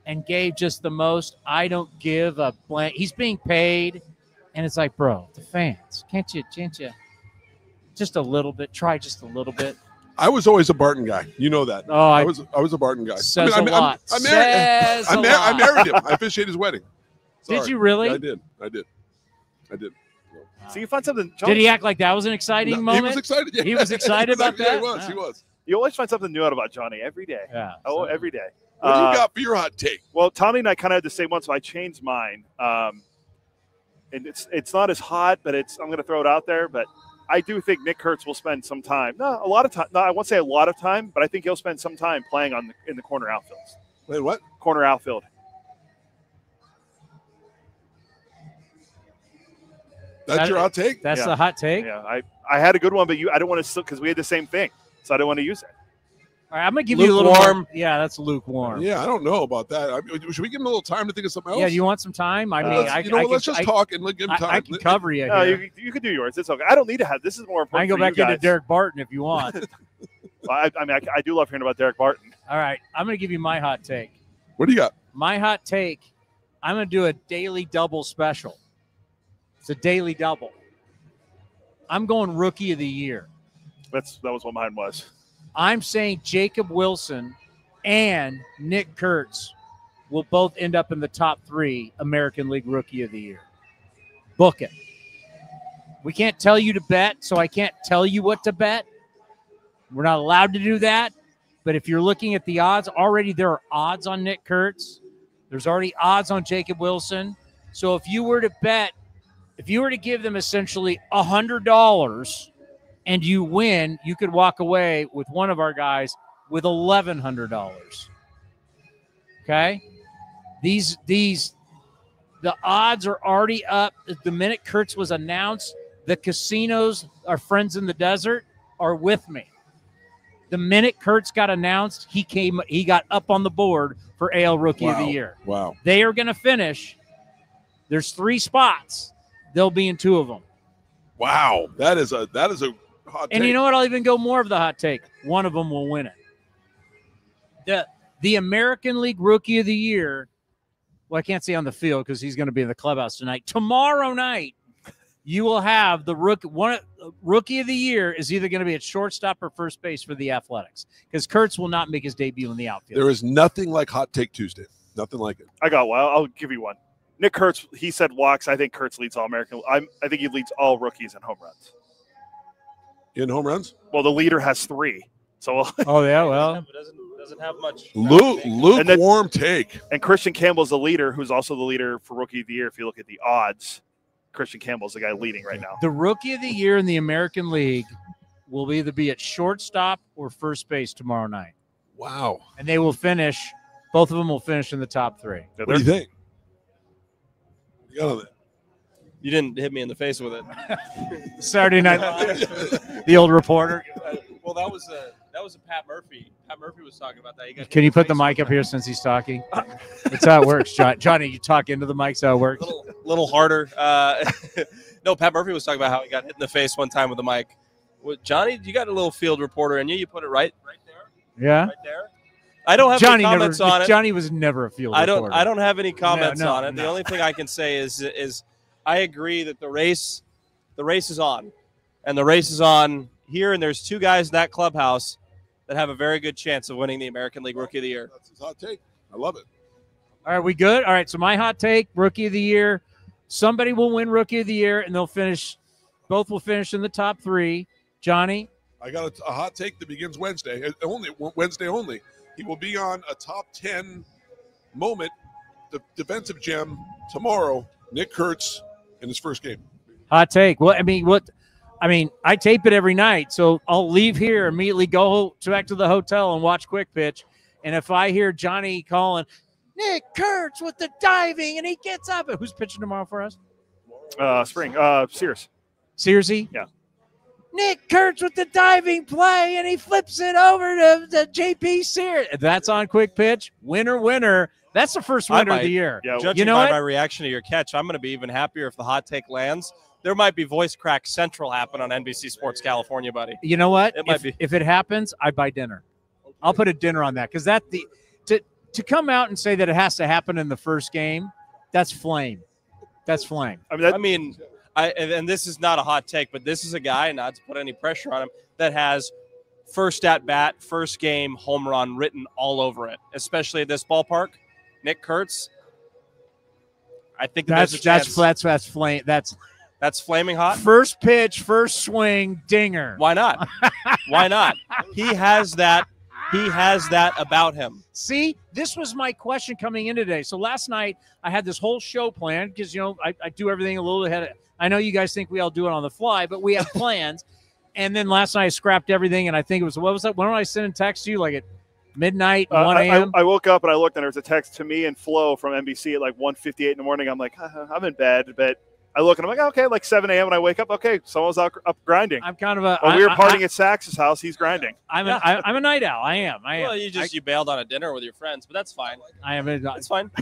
and gave just the most. I don't give a blank. He's being paid, and it's like, bro, the fans, can't you just a little bit? Try just a little bit. I was always a Barton guy. You know that. Oh, I was a Barton guy. Says a lot. I married him. I officiated his wedding. Sorry. Did you really? Yeah, I did. So you find something. Did he act like that was an exciting moment? He was excited. Yeah. He was excited about that? Yeah, he was. You always find something new out about Johnny every day. Yeah. Oh, every day. What do you got for your hot take? Well, Tommy and I kind of had the same one, so I changed mine. And it's not as hot, but I'm going to throw it out there. But I do think Nick Kurtz will spend some time. A lot of time. No, I won't say a lot of time, but I think he'll spend some time playing in the corner outfields. Wait, what? Corner outfield. That's your hot take? That's the hot take? Yeah, I had a good one, but I don't want to, because we had the same thing, so I don't want to use it. All right, I'm going to give you a little warm. Yeah, that's lukewarm. Yeah, I don't know about that. Should we give him a little time to think of something else? Yeah, do you want some time? I mean, let's just talk and give him time. I can cover you. No, you can do yours. It's okay. I don't need to have. This is more important. I can go back into Derek Barton if you want. I mean, I do love hearing about Derek Barton. All right, I'm going to give you my hot take. What do you got? My hot take, I'm going to do a daily double special. It's a daily double. I'm going Rookie of the Year. That was what mine was. I'm saying Jacob Wilson and Nick Kurtz will both end up in the top 3 American League Rookie of the Year. Book it. We can't tell you to bet, so I can't tell you what to bet. We're not allowed to do that. But if you're looking at the odds, already there are odds on Nick Kurtz. There's already odds on Jacob Wilson. So if you were to bet, if you were to give them essentially $100 and you win, you could walk away with one of our guys with $1,100. Okay? The odds are already up. The minute Kurtz was announced, the casinos, our friends in the desert, are with me. The minute Kurtz got announced, he got up on the board for AL Rookie of the Year. Wow. They are going to finish. There's 3 spots. They'll be in 2 of them. Wow. That is a hot take. And you know what? I'll even go more of the hot take. One of them will win it. The American League Rookie of the Year, well, I can't say on the field because he's going to be in the clubhouse tonight. Tomorrow night, you will have the Rookie of the Year is either going to be at shortstop or first base for the Athletics because Kurtz will not make his debut in the outfield. There is nothing like Hot Take Tuesday. Nothing like it. I got one. I'll give you one. Nick Kurtz, he said walks. I think Kurtz leads all American. I think he leads all rookies in home runs. In home runs? Well, the leader has 3. So. Oh yeah, well. Doesn't have much. Lukewarm take. And Christian Campbell's the leader, who's also the leader for Rookie of the Year. If you look at the odds, Christian Campbell's the guy leading right now. The Rookie of the Year in the American League will either be at shortstop or first base tomorrow night. Wow. And they will finish. Both of them will finish in the top 3. What do you think? You got on that. You didn't hit me in the face with it. Saturday Night Live. The old reporter. Well, that was a Pat Murphy. Pat Murphy was talking about that. Can you put the mic up here since he's talking? That's how it works, Johnny. You talk into the mic, so how it works. Little harder. No, Pat Murphy was talking about how he got hit in the face one time with the mic. Johnny, you got a little field reporter in you. You put it right there. Yeah. Right there. I don't have any comments on it. Johnny was never a field reporter. I don't have any comments on it. The only thing I can say is I agree that the race is on, and the race is on here. And there's 2 guys in that clubhouse that have a very good chance of winning the American League Rookie of the Year. That's his hot take. I love it. All right, we good? All right, so my hot take, Rookie of the Year. Somebody will win Rookie of the Year, and both will finish in the top 3. Johnny? I got a hot take that begins Wednesday. Wednesday only. He will be on a top 10 moment, the defensive gem tomorrow. Nick Kurtz in his first game. Hot take. Well, I tape it every night, so I'll leave here, immediately go back to the hotel and watch Quick Pitch. And if I hear Johnny calling, Nick Kurtz with the diving, and he gets up. Who's pitching tomorrow for us? Sears. Searsy? Yeah. Nick Kurtz with the diving play, and he flips it over to JP Sears. That's on Quick Pitch. Winner. That's the first winner of the year. Yeah, judging by my reaction to your catch, I'm going to be even happier if the hot take lands. There might be voice crack central happen on NBC Sports California, buddy. You know what? It might be. If it happens, I buy dinner. I'll put a dinner on that because to come out and say that it has to happen in the first game, that's flame. That's flame. And this is not a hot take, but this is a guy, not to put any pressure on him, that has first at bat, first game home run written all over it, especially at this ballpark. Nick Kurtz. I think that's flame. That's flaming hot. First pitch, first swing, dinger. Why not? Why not? He has that. He has that about him. See, this was my question coming in today. So last night I had this whole show planned because, I do everything a little ahead. I know you guys think we all do it on the fly, but we have plans. And then last night I scrapped everything, and I think it was, what was that? When did I send a text to you? Like at midnight, 1 a.m.? I woke up and I looked, and there was a text to me and Flo from NBC at like 1:58 in the morning. I'm like, I'm in bed, but I look and I'm like, okay, like 7 a.m. and I wake up, okay, someone's up grinding. I'm kind of a. When we were partying at Sax's house, he's grinding. I'm a night owl. I am. Well, you bailed on a dinner with your friends, but that's fine. I am. It's fine.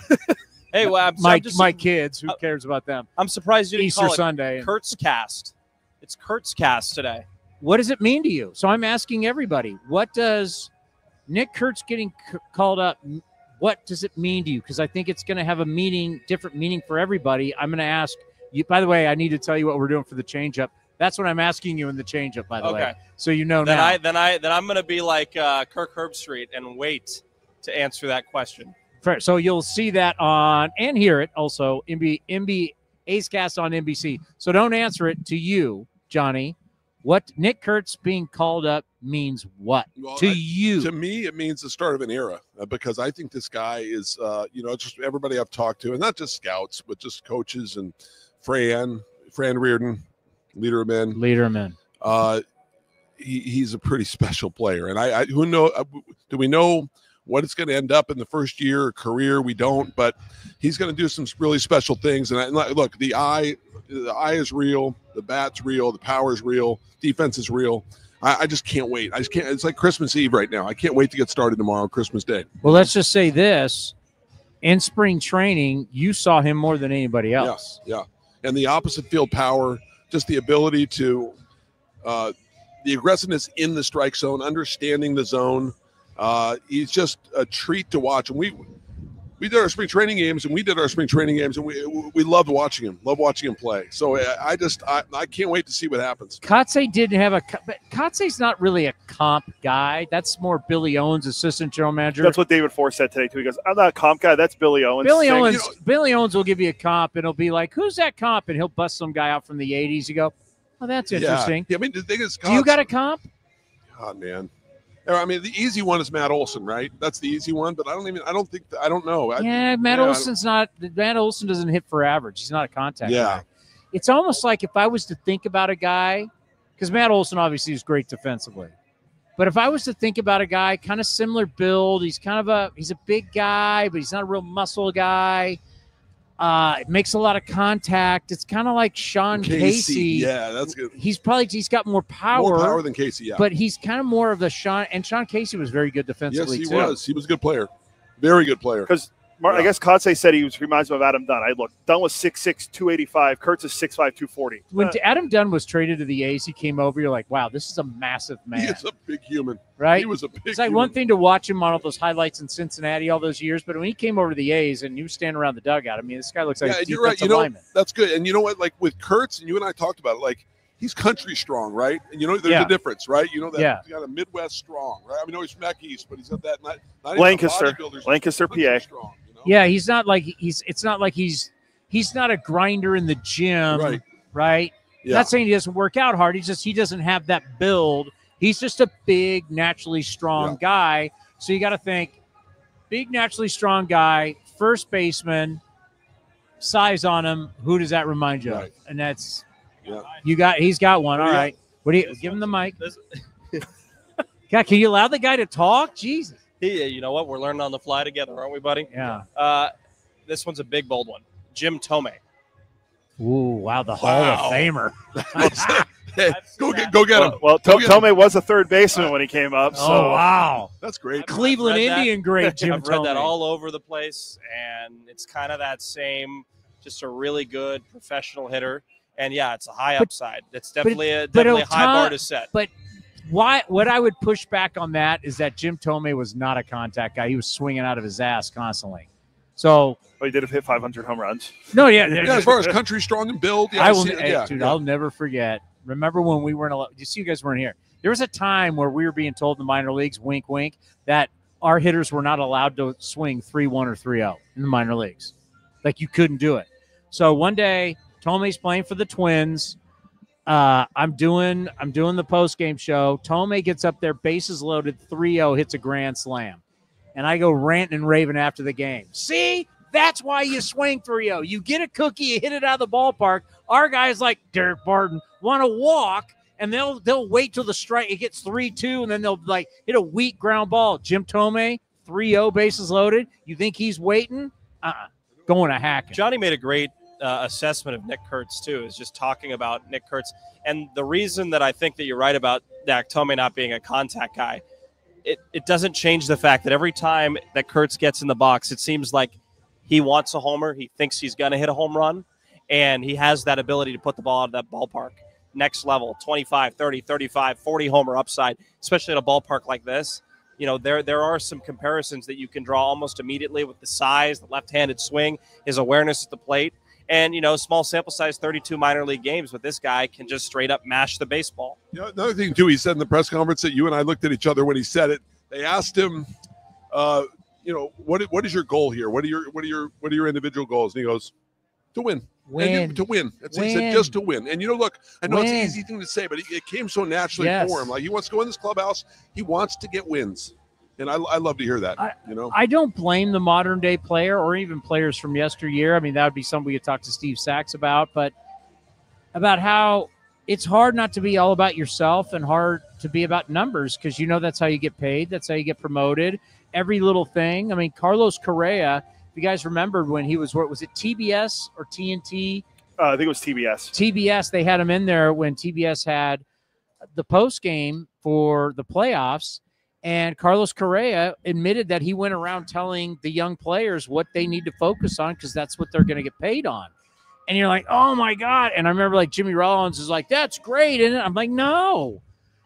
Hey, well, my kids. Who cares about them? I'm surprised you didn't Easter call it Sunday. Kurtz cast. It's Kurtz cast today. What does it mean to you? So I'm asking everybody. What does Nick Kurtz getting called up? What does it mean to you? Because I think it's going to have a different meaning for everybody. I'm going to ask you. By the way, I need to tell you what we're doing for the changeup. That's what I'm asking you in the changeup. By the way, so now. Then I'm going to be like Kirk Herbstreit and wait to answer that question. So you'll see that on and hear it also MB A's Cast on NBC. So don't answer it to you, Johnny. What Nick Kurtz being called up means what to you? To me, it means the start of an era because I think this guy is, just everybody I've talked to, and not just scouts, but just coaches and Fran Reardon, leader of men. He's a pretty special player, and do we know what it's going to end up in the first year or career? We don't, but he's going to do some really special things. And look, the eye is real, the bat's real, the power's real, defense is real. I just can't wait. It's like Christmas Eve right now. I can't wait to get started tomorrow, Christmas Day. Well, let's just say this. In spring training, you saw him more than anybody else. Yeah. And the opposite field power, just the ability to the aggressiveness in the strike zone, understanding the zone. He's just a treat to watch. And we did our spring training games, and we loved watching him play. So I can't wait to see what happens. Kotze didn't have but Kotze's not really a comp guy. That's more Billy Owens, assistant general manager. That's what David Force said today too. He goes, "I'm not a comp guy. That's Billy Owens." Billy Owens will give you a comp, and it'll be like, "Who's that comp?" And he'll bust some guy out from the '80s. You go, "Oh, that's interesting." Yeah, I mean, the thing is, do you got a comp? God, man. I mean, the easy one is Matt Olson, right? That's the easy one, but I don't know. Matt Olson doesn't hit for average. He's not a contact guy. It's almost like if I was to think about a guy, because Matt Olson obviously is great defensively, but if I was to think about a guy, kind of similar build, he's a big guy, but he's not a real muscle guy. It makes a lot of contact. It's kind of like Sean Casey. Yeah, that's good. He's got more power. More power than Casey, yeah. But he's kind of more of the Sean. And Sean Casey was very good defensively, yes, too. He was a good player. Very good player. Because I guess Kotze said he reminds him of Adam Dunn. I looked. Dunn was 6'6", 285. Kurtz is 6'5", 240. When Adam Dunn was traded to the A's, he came over. You're like, wow, this is a massive man. He is a big human. Right? He was a big It's like human. one thing to watch him on all those highlights in Cincinnati all those years, but when he came over to the A's and he was standing around the dugout, I mean, this guy looks like a defensive lineman. That's good. And you know what? Like with Kurtz, and you and I talked about it, like he's country strong, right? And there's a difference, right? He's got a Midwest strong, right? I mean, he's from back east, but he's got that. Not Lancaster, PA. Strong, Yeah, he's not like it's not like he's not a grinder in the gym, right? Yeah. Not saying he doesn't work out hard. He doesn't have that build. He's just a big, naturally strong guy. So you got to think, big, naturally strong guy, first baseman, size on him. Who does that remind you of? And that's he's got one. All right. What do you give him the mic? God, can you allow the guy to talk? Jesus. Yeah, you know what? We're learning on the fly together, aren't we, buddy? Yeah. This one's a big, bold one. Jim Thome. Ooh, wow, the Hall of Famer. Hey, go get him. Well, Thome was a third baseman when he came up. So. Oh, wow. That's great. Cleveland Indian great, Jim I've read Thome. that all over the place, and it's kind of that same, just a really good professional hitter. And, yeah, it's a high upside. It's definitely a high bar to set. But What I would push back on that is that Jim Thome was not a contact guy. He was swinging out of his ass constantly. So he did have hit 500 home runs. No, yeah. As far as country strong and build, I'll never forget. Remember when we weren't allowed? You see, you guys weren't here. There was a time where we were being told in the minor leagues, wink, wink, that our hitters were not allowed to swing 3-1 or 3-0 in the minor leagues. Like you couldn't do it. So one day, Thome's playing for the Twins. I'm doing the post-game show. Thome gets up there, bases loaded, 3-0, hits a grand slam. And I go ranting and raving after the game. See, that's why you swing 3-0. You get a cookie, you hit it out of the ballpark. Our guys like Derek Barton want to walk, and they'll wait till the strike. It gets 3-2, and then they'll like hit a weak ground ball. Jim Thome, 3-0, bases loaded. You think he's waiting? Going to hack him. Johnny made a great assessment of Nick Kurtz, too, is just talking about Nick Kurtz. And the reason that I think that you're right about Thome not being a contact guy, it doesn't change the fact that every time that Kurtz gets in the box, it seems like he wants a homer. He thinks he's going to hit a home run, and he has that ability to put the ball out of that ballpark. Next level, 25, 30, 35, 40 homer upside, especially at a ballpark like this. You know, there are some comparisons that you can draw almost immediately with the size, the left-handed swing, his awareness at the plate. And, small sample size, 32 minor league games, but this guy can just straight up mash the baseball. Another thing, too, he said in the press conference that you and I looked at each other when he said it. They asked him, what is your goal here? What are your individual goals? And he goes, to win. To win. He said just to win. And, look, I know it's an easy thing to say, but it came so naturally for him. Like, he wants to go in this clubhouse. He wants to get wins. And I love to hear that, I don't blame the modern day player or even players from yesteryear. I mean, that would be something we could talk to Steve Sachs about, but about how it's hard not to be all about yourself and hard to be about numbers because that's how you get paid. That's how you get promoted. Every little thing. I mean, Carlos Correa, if you guys remembered when he was it TBS or TNT? I think it was TBS. TBS, they had him in there when TBS had the post game for the playoffs. And Carlos Correa admitted that he went around telling the young players what they need to focus on because that's what they're going to get paid on. And you're like, oh, my God. And I remember like Jimmy Rollins is like, that's great. And I'm like, no,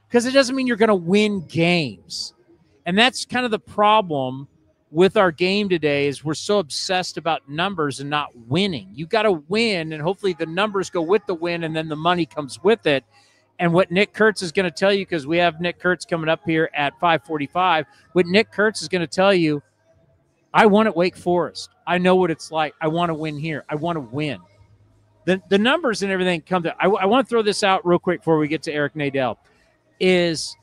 because it doesn't mean you're going to win games. And that's kind of the problem with our game today is we're so obsessed about numbers and not winning. You got to win, and hopefully the numbers go with the win, and then the money comes with it. And what Nick Kurtz is going to tell you, because we have Nick Kurtz coming up here at 5:45, what Nick Kurtz is going to tell you, I won at Wake Forest. I know what it's like. I want to win here. I want to win. The numbers and everything come to – I want to throw this out real quick before we get to Eric Nadel. Is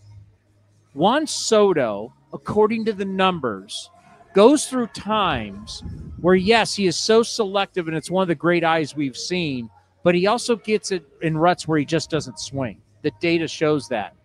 Juan Soto, according to the numbers, goes through times where, yes, he is so selective, and it's one of the great eyes we've seen, but he also gets it in ruts where he just doesn't swing. The data shows that.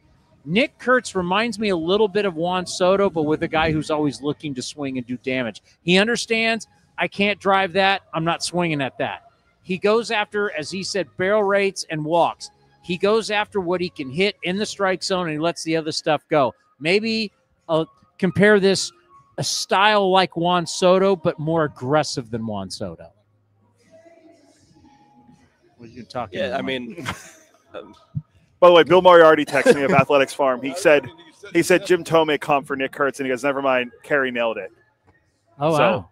Nick Kurtz reminds me a little bit of Juan Soto, but with a guy who's always looking to swing and do damage. He understands, I can't drive that. I'm not swinging at that. He goes after, as he said, barrel rates and walks. He goes after what he can hit in the strike zone, and he lets the other stuff go. Maybe compare this a style like Juan Soto, but more aggressive than Juan Soto. What are you talking about? I mean, by the way, Bill Moriarty texted me of Athletics Farm. He said Jim Thome comp for Nick Kurtz, and he goes, never mind, Caray nailed it. Oh, wow.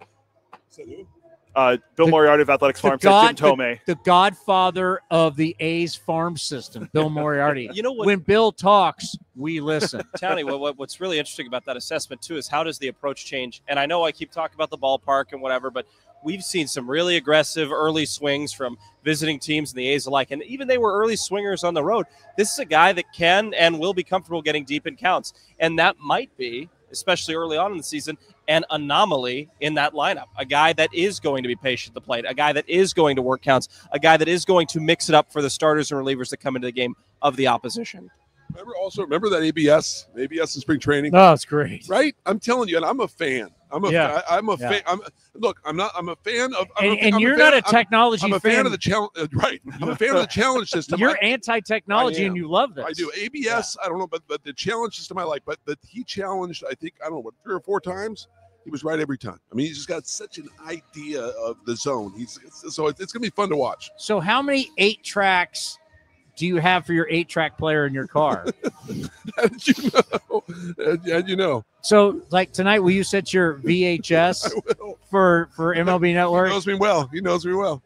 Bill Moriarty of Athletics Farm said Jim Thome. The godfather of the A's farm system, Bill Moriarty. You know what? When Bill talks, we listen. Towny, what's really interesting about that assessment, too, is how does the approach change? And I know I keep talking about the ballpark and whatever, but we've seen some really aggressive early swings from visiting teams and the A's alike, and even they were early swingers on the road. This is a guy that can and will be comfortable getting deep in counts, and that might be, especially early on in the season, an anomaly in that lineup. A guy that is going to be patient at the plate, a guy that is going to work counts, a guy that is going to mix it up for the starters and relievers that come into the game of the opposition. Remember that ABS in spring training? Oh, it's great. Right? I'm telling you, and I'm a fan. I'm a fan. I'm a fan of. You're not a technology fan. I'm a fan of the challenge. Right. I'm a fan of the challenge system. You're anti-technology and you love this. I do. ABS, I don't know, but the challenge system I like. But he challenged, I think, I don't know, 3 or 4 times. He was right every time. I mean, he's just got such an idea of the zone. So it's going to be fun to watch. So how many 8 tracks do you have for your 8-track player in your car? How did you know? How did you know? So, like tonight, will you set your VHS for MLB Network? He knows me well. He knows me well.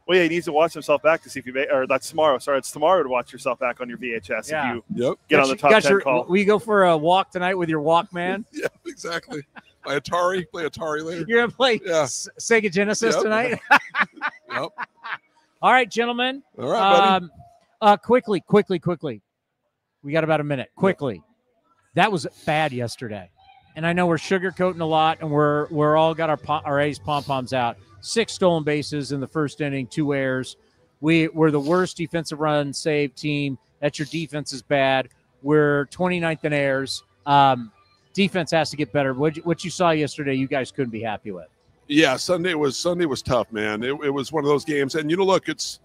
Well, yeah, he needs to watch himself back to see if or that's tomorrow. Sorry, it's tomorrow to watch yourself back on your VHS Yeah. if you get on the top 10 call. Will you go for a walk tonight with your Walkman? Yeah, exactly. My Atari, play Atari later. You're going to play Sega Genesis tonight? Yep. All right, gentlemen. All right, buddy. Quickly. We got about a minute. Quickly. That was bad yesterday. And I know we're sugarcoating a lot, and we're all got our A's pom-poms out. 6 stolen bases in the first inning, 2 errors. We're the worst defensive run save team. That's your defense is bad. We're 29th in errors. Defense has to get better. What you saw yesterday, you guys couldn't be happy with. Yeah, Sunday was tough, man. It was one of those games, and look, it's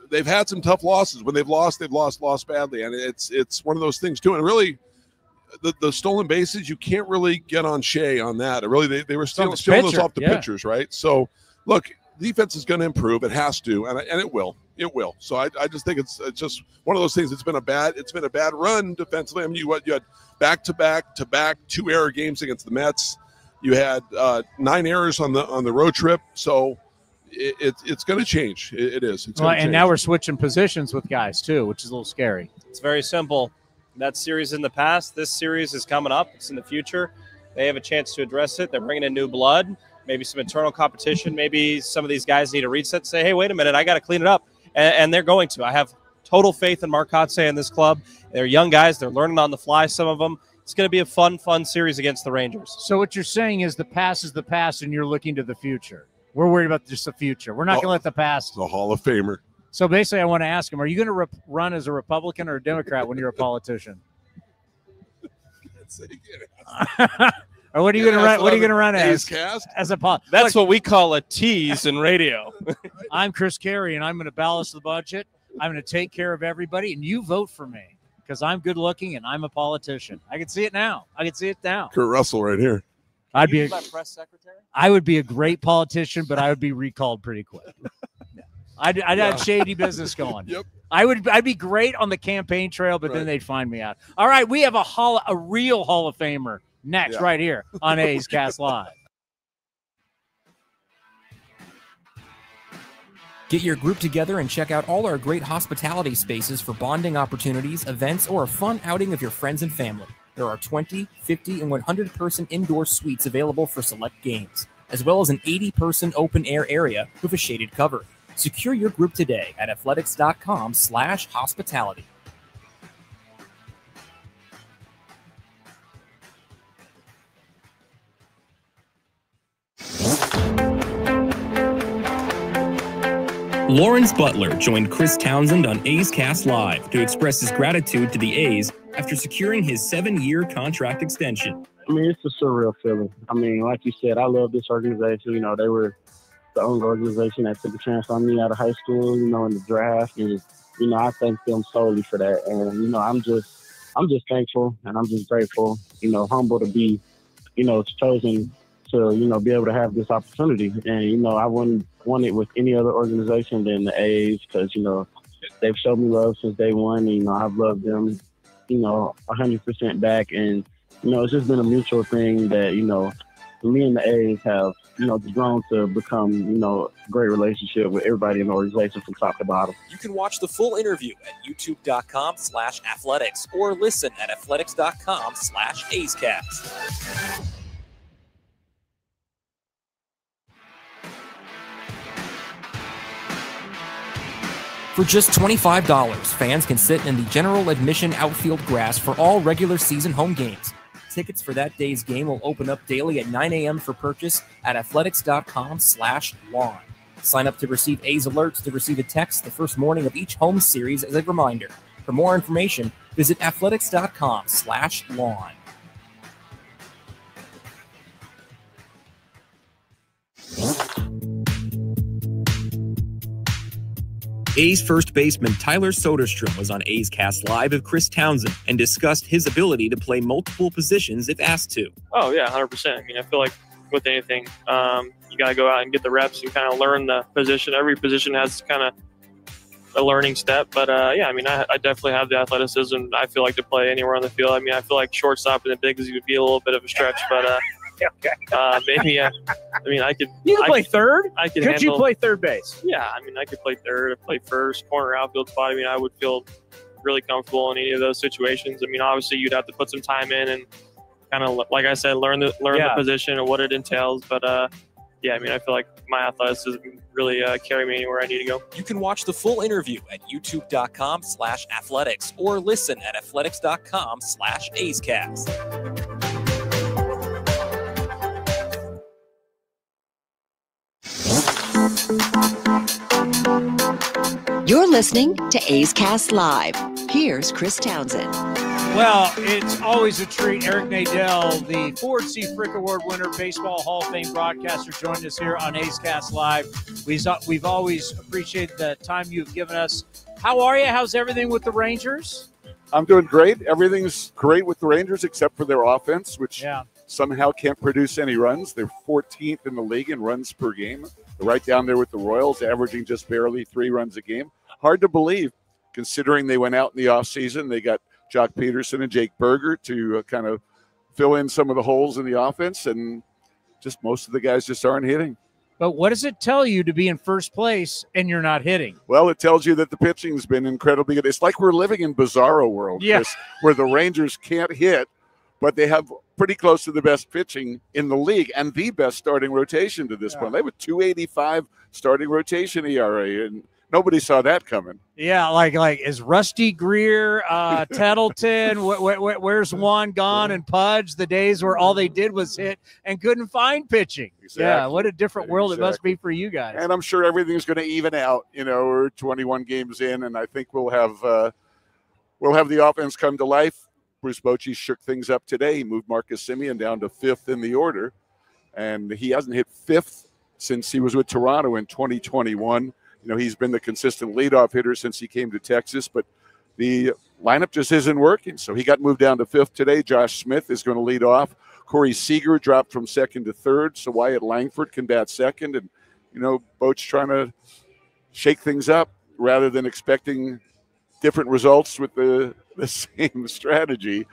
they've had some tough losses. When they've lost badly, and it's one of those things too. And really, the stolen bases, you can't really get on Shea on that. Really, they were stealing those off the pitchers, right? So, look, defense is going to improve. It has to, and it will. It will. So I just think it's just one of those things. It's been a bad run defensively. I mean, you had back-to-back 2-error games against the Mets. You had 9 errors on the road trip. So it's going to change. It is. And now we're switching positions with guys too, which is a little scary. It's very simple. That series in the past, this series is coming up. It's in the future. They have a chance to address it. They're bringing in new blood, maybe some internal competition. Maybe some of these guys need a reset. Say, hey, wait a minute, I got to clean it up. And they're going to. I have total faith in Mark Kotze and this club. They're young guys. They're learning on the fly, some of them. It's going to be a fun series against the Rangers. So what you're saying is the past is the past, and you're looking to the future. We're worried about just the future. We're not going to let the past. The Hall of Famer. So basically, I want to ask him, are you going to run as a Republican or a Democrat when you're a politician? Or what are you going to run? What are you going to run as? As a politician? That's what we call a tease in radio. I'm Chris Caray, and I'm going to balance the budget. I'm going to take care of everybody, and you vote for me because I'm good looking and I'm a politician. I can see it now. Kurt Russell right here. I'd be press secretary. I would be a great politician, but I would be recalled pretty quick. I'd have shady business going. Yep. I'd be great on the campaign trail, but then they'd find me out. All right, we have a real Hall of Famer next right here on A's Cast Live. Get your group together and check out all our great hospitality spaces for bonding opportunities, events, or a fun outing of your friends and family. There are 20, 50, and 100-person indoor suites available for select games, as well as an 80-person open-air area with a shaded cover. Secure your group today at athletics.com/hospitality. Lawrence Butler joined Chris Townsend on A's Cast Live to express his gratitude to the A's after securing his 7-year contract extension. I mean, it's a surreal feeling. I mean, like you said, I love this organization. You know, they were the only organization that took a chance on me out of high school, you know, in the draft. And, you know, I thank them solely for that. And, you know, I'm just thankful and I'm just grateful, you know, humble to be, you know, chosen to, you know, be able to have this opportunity. And, you know, I wouldn't want it with any other organization than the A's because, you know, they've showed me love since day one. And, you know, I've loved them, you know, 100% back. And, you know, it's just been a mutual thing that, you know, me and the A's have, you know, grown to become, you know, a great relationship with everybody in the organization from top to bottom. You can watch the full interview at youtube.com/athletics or listen at athletics.com/A'sCast. For just $25, fans can sit in the general admission outfield grass for all regular season home games. Tickets for that day's game will open up daily at 9 a.m. for purchase at athletics.com/lawn. Sign up to receive A's alerts to receive a text the first morning of each home series as a reminder. For more information, visit athletics.com/lawn. A's first baseman Tyler Soderstrom was on A's Cast Live with Chris Townsend and discussed his ability to play multiple positions if asked to. Oh, yeah, 100%. I mean, I feel like with anything, you got to go out and get the reps and kind of learn the position. Every position has kind of a learning step. But yeah, I mean, I definitely have the athleticism. I feel like to play anywhere on the field. I mean, I feel like shortstop in the big leagues would be a little bit of a stretch, but maybe. Yeah. I mean, I could. You can play third. I could. Could you play third base? Yeah, I mean, I could play third, play first, corner, outfield spot. I mean, I would feel really comfortable in any of those situations. I mean, obviously, you'd have to put some time in and kind of, like I said, learn the position and what it entails. But yeah, I mean, I feel like my athleticism really carry me anywhere I need to go. You can watch the full interview at youtube.com/athletics or listen at athletics.com/AceCast. You're listening to A's Cast Live. Here's Chris Townsend. Well, it's always a treat. Eric Nadel, the Ford C. Frick Award winner, Baseball Hall of Fame broadcaster, joined us here on A's Cast Live. We've always appreciated the time you've given us. How are you? How's everything with the Rangers? I'm doing great. Everything's great with the Rangers except for their offense, which somehow can't produce any runs. They're 14th in the league in runs per game. They're right down there with the Royals, averaging just barely 3 runs a game. Hard to believe, considering they went out in the offseason. They got Jock Peterson and Jake Berger to kind of fill in some of the holes in the offense, and just most of the guys just aren't hitting. But what does it tell you to be in first place and you're not hitting? Well, it tells you that the pitching's been incredibly good. It's like we're living in bizarro world, Chris, where the Rangers can't hit, but they have pretty close to the best pitching in the league and the best starting rotation to this point. They have a 2.85 starting rotation ERA, and nobody saw that coming. Yeah, like is Rusty Greer, Tettleton, where's Juan gone, and Pudge, the days where all they did was hit and couldn't find pitching. Exactly. Yeah, what a different world it must be for you guys. And I'm sure everything's going to even out. You know, we're 21 games in, and I think we'll have the offense come to life. Bruce Bochy shook things up today. He moved Marcus Semien down to 5th in the order, and he hasn't hit 5th since he was with Toronto in 2021. You know, he's been the consistent leadoff hitter since he came to Texas, but the lineup just isn't working. So he got moved down to 5th today. Josh Smith is going to lead off. Corey Seager dropped from 2nd to 3rd, so Wyatt Langford can bat 2nd. And, you know, Boch trying to shake things up rather than expecting different results with the same strategy.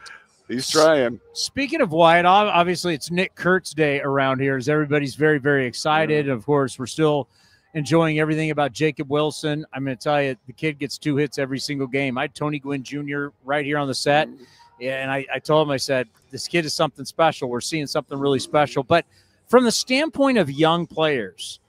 He's trying. Speaking of Wyatt, obviously it's Nick Kurtz Day around here, as everybody's very, very excited. Of course, we're still enjoying everything about Jacob Wilson. I'm going to tell you, the kid gets 2 hits every single game. I had Tony Gwynn Jr. right here on the set, and I told him, I said, this kid is something special. We're seeing something really special. But from the standpoint of young players,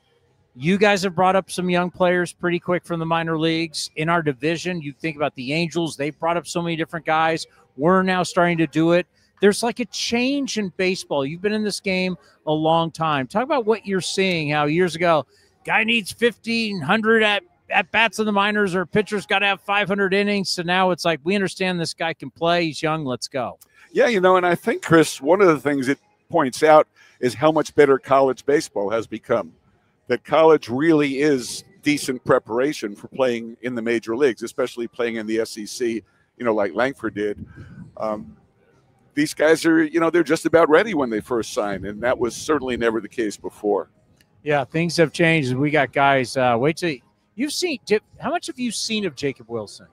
you guys have brought up some young players pretty quick from the minor leagues. In our division, you think about the Angels. They've brought up so many different guys. We're now starting to do it. There's like a change in baseball. You've been in this game a long time. Talk about what you're seeing, how years ago, guy needs 1,500 at bats in the minors, or pitcher's got to have 500 innings. So now it's like, we understand this guy can play. He's young. Let's go. Yeah, you know, and I think, Chris, one of the things it points out is how much better college baseball has become. That college really is decent preparation for playing in the major leagues, especially playing in the SEC, you know, like Langford did. These guys are, you know, they're just about ready when they first signed, and that was certainly never the case before. Yeah, things have changed. We got guys. Wait till you've seen. How much have you seen of Jacob Wilson?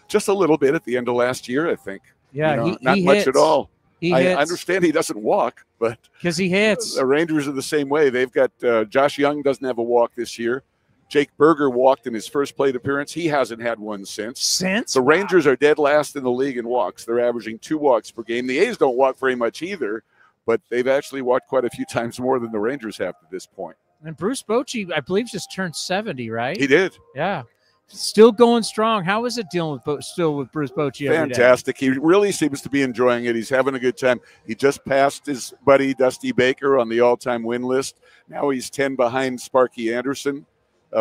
Just a little bit at the end of last year, I think. Yeah, you know, he not hits. much at all. I understand he doesn't walk, but because he hits. The Rangers are the same way. They've got Josh Young doesn't have a walk this year. Jake Berger walked in his first plate appearance. He hasn't had one since. The Rangers are dead last in the league in walks. They're averaging 2 walks per game. The A's don't walk very much either, but they've actually walked quite a few times more than the Rangers have to this point. And Bruce Bochy, I believe, just turned 70, right? He did. Yeah. Still going strong. How is it dealing with Bruce Bochy every day? Fantastic. He really seems to be enjoying it. He's having a good time. He just passed his buddy Dusty Baker on the all-time win list. Now he's 10 behind Sparky Anderson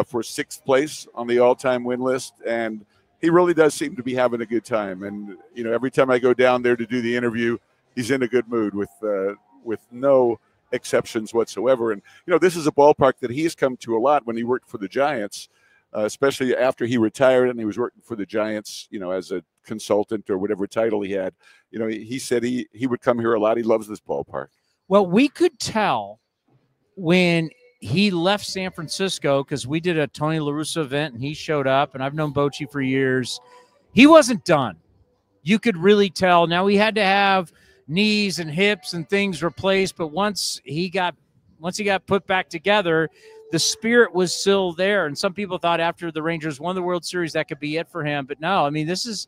for 6th place on the all-time win list. And he really does seem to be having a good time. And, you know, every time I go down there to do the interview, he's in a good mood with no exceptions whatsoever. And, you know, this is a ballpark that he's come to a lot when he worked for the Giants. Especially after he retired and he was working for the Giants, you know, as a consultant or whatever title he had. You know, he said he would come here a lot. He loves this ballpark. Well, we could tell when he left San Francisco because we did a Tony La Russa event and he showed up, and I've known Bochy for years. He wasn't done. You could really tell. Now, he had to have knees and hips and things replaced, but once he got put back together, the spirit was still there. And some people thought after the Rangers won the World Series that could be it for him. But no, I mean, this is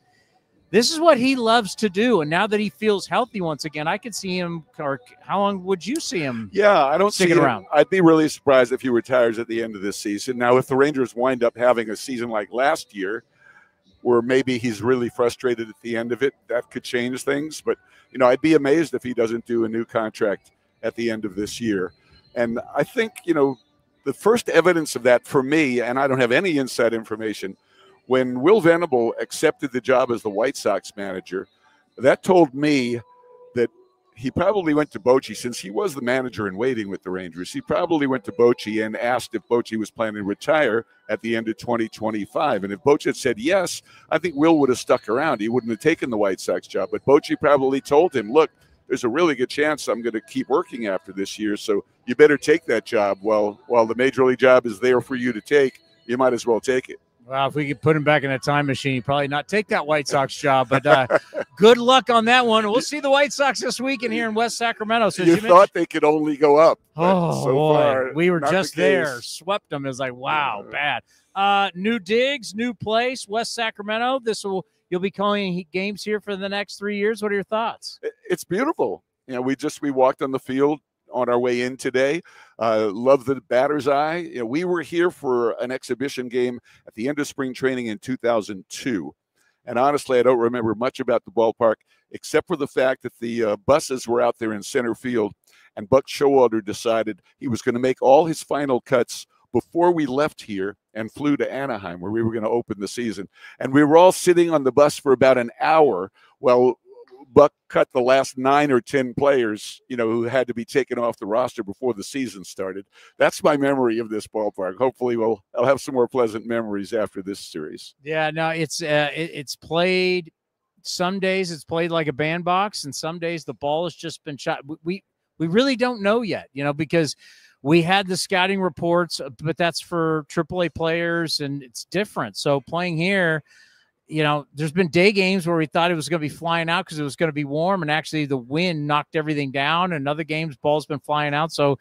what he loves to do. And now that he feels healthy once again, I could see him. Or how long would you see him? Yeah, I don't see sticking him around. I'd be really surprised if he retires at the end of this season. Now, if the Rangers wind up having a season like last year, where maybe he's really frustrated at the end of it, that could change things. But, you know, I'd be amazed if he doesn't do a new contract at the end of this year. And I think, you know, the first evidence of that for me, and I don't have any inside information, when Will Venable accepted the job as the White Sox manager, that told me that he probably went to Bochy, since he was the manager in waiting with the Rangers. He probably went to Bochy and asked if Bochy was planning to retire at the end of 2025. And if Bochy had said yes, I think Will would have stuck around. He wouldn't have taken the White Sox job. But Bochy probably told him, look, there's a really good chance I'm going to keep working after this year, so you better take that job. While the major league job is there for you to take, you might as well take it. Well, if we could put him back in a time machine, he'd probably not take that White Sox job. But good luck on that one. We'll see the White Sox this weekend here in West Sacramento. So you thought they could only go up. Oh, so boy. far, We were not just the there, case. swept them. It was like, wow, bad. New digs, new place, West Sacramento. You'll be calling games here for the next 3 years. What are your thoughts? It's beautiful. You know, we walked on the field on our way in today. Love the batter's eye. You know, we were here for an exhibition game at the end of spring training in 2002. And honestly, I don't remember much about the ballpark, except for the fact that the buses were out there in center field, and Buck Showalter decided he was going to make all his final cuts before we left here and flew to Anaheim, where we were going to open the season. And we were all sitting on the bus for about an hour while Buck cut the last 9 or 10 players, you know, who had to be taken off the roster before the season started. That's my memory of this ballpark. Hopefully I'll have some more pleasant memories after this series. Yeah, no, it's played. Some days it's played like a bandbox, and some days the ball has just been shot. We really don't know yet, you know, because we had the scouting reports, but that's for AAA players, and it's different. So playing here, you know, there's been day games where we thought it was going to be flying out because it was going to be warm, and actually the wind knocked everything down. And other games, ball's been flying out. So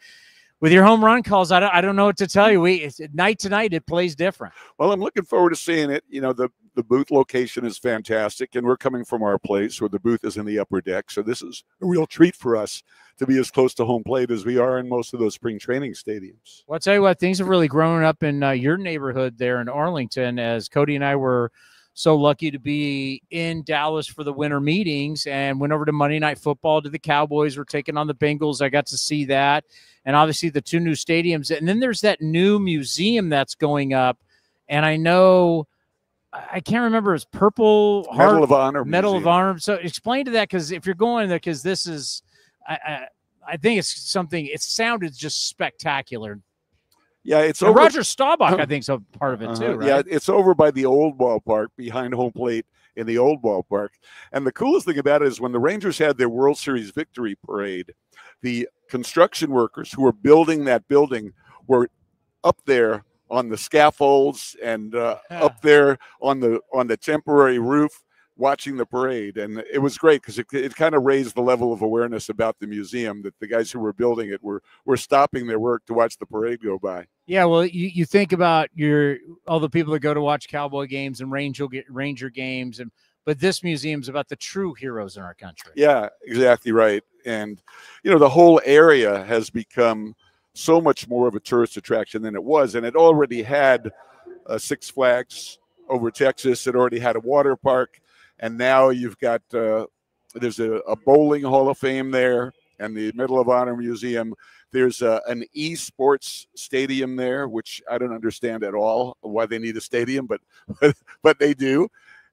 with your home run calls, I don't know what to tell you. It's night to night, it plays different. Well, I'm looking forward to seeing it. You know, the booth location is fantastic, and we're coming from our place where the booth is in the upper deck. So this is a real treat for us to be as close to home plate as we are in most of those spring training stadiums. Well, I'll tell you what, things have really grown up in your neighborhood there in Arlington, as Cody and I were so lucky to be in Dallas for the winter meetings and went over to Monday Night Football to the Cowboys. We're taking on the Bengals. I got to see that. And obviously the 2 new stadiums. And then there's that new museum that's going up. And I know, I can't remember, it's Purple Heart. Medal of Honor. Medal Museum. of Honor. So explain to that, because if you're going there, because this is, I think it's something, it sounded just spectacular. Yeah, it's and over. Roger Staubach, I think, is a part of it too, right? Yeah, it's over by the old ballpark, behind home plate in the old ballpark. And the coolest thing about it is when the Rangers had their World Series victory parade, the construction workers who were building that building were up there on the scaffolds and up there on the temporary roof watching the parade. And it was great because it kind of raised the level of awareness about the museum, that the guys who were building it were stopping their work to watch the parade go by. Yeah, well, you think about all the people that go to watch Cowboy games and Ranger games, but this museum's about the true heroes in our country. Yeah, exactly right. And, you know, the whole area has become so much more of a tourist attraction than it was. And it already had Six Flags over Texas. It already had a water park. And now you've got, there's a bowling Hall of Fame there and the Medal of Honor Museum. There's an esports stadium there, which I don't understand at all why they need a stadium, but they do.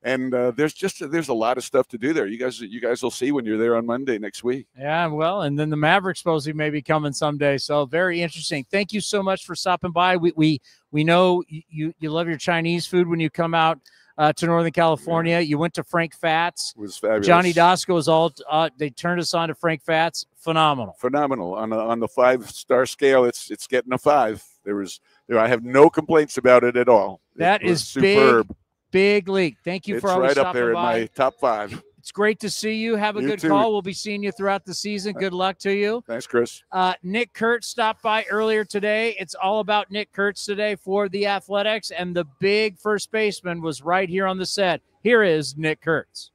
And there's a lot of stuff to do there. You guys will see when you're there on Monday next week. Yeah, well, and then the Mavericks supposedly may be coming someday. So very interesting. Thank you so much for stopping by. We know you love your Chinese food when you come out to Northern California. Yeah. You went to Frank Fat's. It was fabulous. Johnny Doskow was all they turned us on to Frank Fat's. Phenomenal. On the 5-star scale. It's getting a 5. I have no complaints about it at all. That is superb. Big league. Thank you for always right up there by. in my top 5. It's great to see you. Have a good too. call. We'll be seeing you throughout the season. Good luck to you. Thanks, Chris. Nick Kurtz stopped by earlier today. It's all about Nick Kurtz today for the Athletics, and the big first baseman was right here on the set. Here is Nick Kurtz.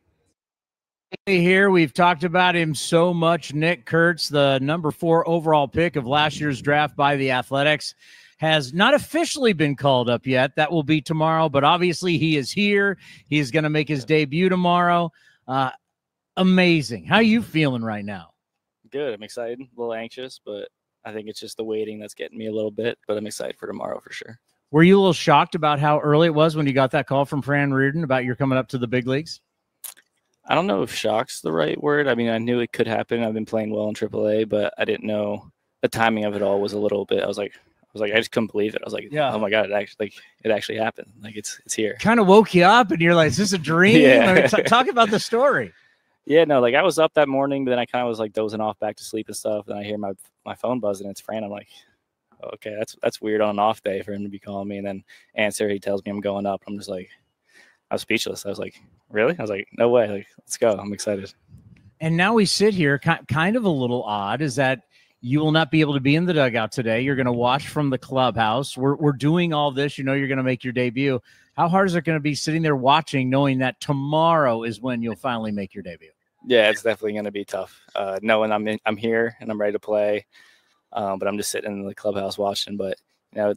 Here, we've talked about him so much. Nick Kurtz, the number 4 overall pick of last year's draft by the Athletics, has not officially been called up yet. That will be tomorrow, but obviously he is here. He is going to make his debut tomorrow. Amazing. How are you feeling right now? Good. I'm excited, a little anxious, but I think it's just the waiting that's getting me a little bit, but I'm excited for tomorrow for sure. Were you a little shocked about how early it was when you got that call from Fran Reardon about you're coming up to the big leagues? I don't know if shock's the right word. I mean, I knew it could happen. I've been playing well in AAA, but I didn't know the timing of it all was a little bit. I was like, I just couldn't believe it. I was like, yeah. Oh my God, it actually happened. Like it's here. Kind of woke you up and you're like, is this a dream? Yeah. I mean, talk about the story. Yeah, no, like I was up that morning, but then I kind of was like dozing off back to sleep and stuff. And I hear my phone buzzing. It's Fran. I'm like, okay, that's weird on an off day for him to be calling me. And then answer, he tells me I'm going up. I'm just like, I was speechless. I was like, really? I was like, no way. Like, let's go. I'm excited. And now we sit here kind of a little odd is that you will not be able to be in the dugout today. You're going to watch from the clubhouse. We're doing all this. You know you're going to make your debut. How hard is it going to be sitting there watching, knowing that tomorrow is when you'll finally make your debut? Yeah, it's definitely going to be tough. Knowing I'm here and I'm ready to play, but I'm just sitting in the clubhouse watching. But you know,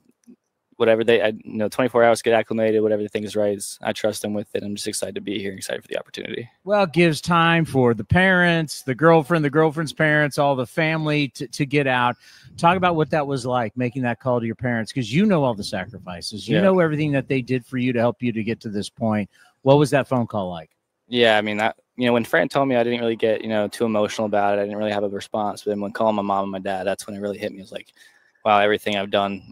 whatever 24 hours get acclimated, whatever the thing is right. I trust them with it. I'm just excited to be here, excited for the opportunity. Well, it gives time for the parents, the girlfriend's parents, all the family to get out. Talk about what that was like, making that call to your parents, because you know all the sacrifices. You know everything that they did for you to help you to get to this point. What was that phone call like? Yeah, I mean, when Fran told me, I didn't really get, too emotional about it. I didn't really have a response. But then when calling my mom and my dad, that's when it really hit me. It was like, wow, everything I've done,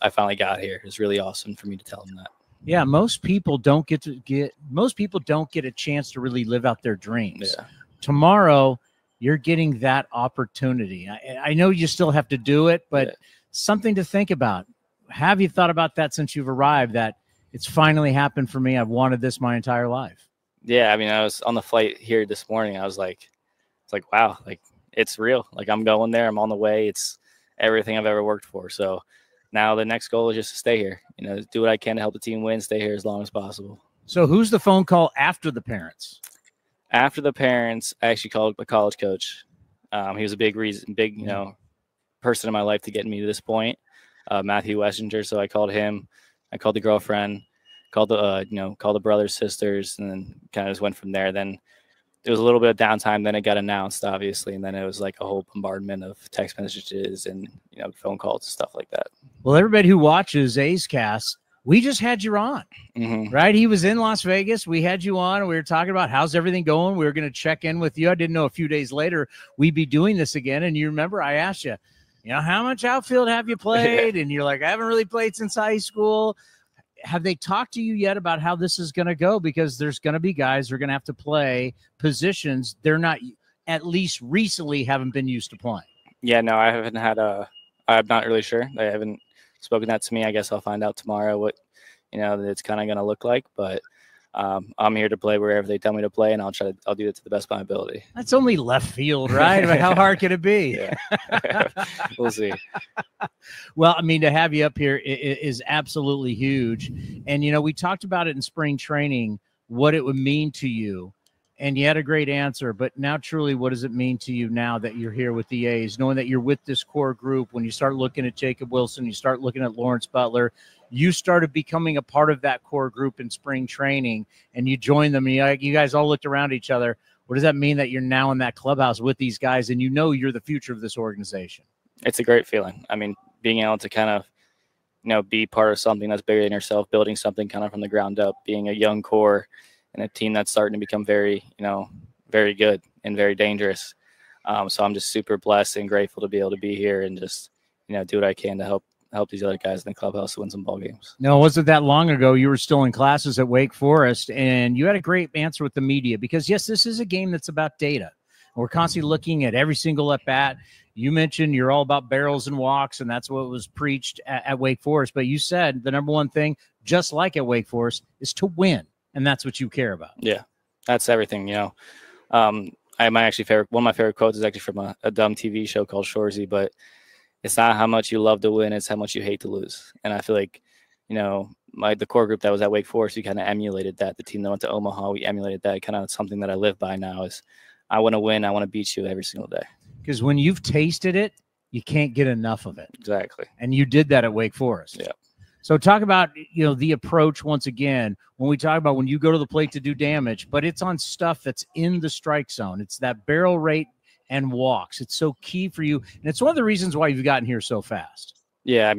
I finally got here. It's really awesome for me to tell them that. Yeah, most people don't get a chance to really live out their dreams. Yeah. Tomorrow, you're getting that opportunity. I know you still have to do it, but something to think about. Have you thought about that since you've arrived, that it's finally happened for me? I've wanted this my entire life. Yeah, I mean, I was on the flight here this morning. I was like, wow, like it's real. Like I'm going there. I'm on the way. It's everything I've ever worked for. So now the next goal is just to stay here, do what I can to help the team win, stay here as long as possible. So who's the phone call after the parents? After the parents, I actually called my college coach. He was a big person in my life to get me to this point, Matthew Wessinger. So I called him. I called the girlfriend, called the brothers, sisters, and then kind of just went from there. Then there was a little bit of downtime. Then it got announced, obviously, and then it was like a whole bombardment of text messages and phone calls and stuff like that. Well, everybody who watches A's Cast, we just had you on, right? He was in Las Vegas. We had you on, and we were talking about how's everything going. We were going to check in with you. I didn't know a few days later we'd be doing this again. And you remember I asked you, how much outfield have you played? And you're like, I haven't really played since high school. Have they talked to you yet about how this is going to go? Because there's going to be guys who are going to have to play positions they're not, at least recently, haven't been used to playing. Yeah, no, I haven't had I'm not really sure. They haven't spoken that to me. I guess I'll find out tomorrow what, it's kind of going to look like. But I'm here to play wherever they tell me to play, and I'll do it to the best of my ability. That's only left field, right? I mean, how hard can it be? Yeah. We'll see. Well, I mean, to have you up here is absolutely huge. And, we talked about it in spring training, what it would mean to you. And you had a great answer. But now, truly, what does it mean to you now that you're here with the A's, knowing that you're with this core group? When you start looking at Jacob Wilson, you start looking at Lawrence Butler, you started becoming a part of that core group in spring training, and you joined them. And you guys all looked around each other. What does that mean that you're now in that clubhouse with these guys, and you're the future of this organization? It's a great feeling. I mean, being able to kind of, be part of something that's bigger than yourself, building something kind of from the ground up, being a young core, and a team that's starting to become very, very good and very dangerous. So I'm just super blessed and grateful to be able to be here and just, do what I can to help these other guys in the clubhouse win some ball games. No, it wasn't that long ago. You were still in classes at Wake Forest, and you had a great answer with the media because, yes, this is a game that's about data. We're constantly looking at every single at-bat. You mentioned you're all about barrels and walks, and that's what was preached at Wake Forest. But you said the number one thing, just like at Wake Forest, is to win, and that's what you care about. Yeah, that's everything, one of my favorite quotes is actually from a dumb TV show called Shoresy, but it's not how much you love to win, it's how much you hate to lose. And I feel like, the core group that was at Wake Forest, we kind of emulated that. The team that went to Omaha, we emulated that. Kind of something that I live by now is I want to win, I want to beat you every single day. Because when you've tasted it, you can't get enough of it. Exactly. And you did that at Wake Forest. Yeah. So talk about, the approach once again, when we talk about when you go to the plate to do damage, but it's on stuff that's in the strike zone. It's that barrel rate and walks. It's so key for you. And it's one of the reasons why you've gotten here so fast. Yeah.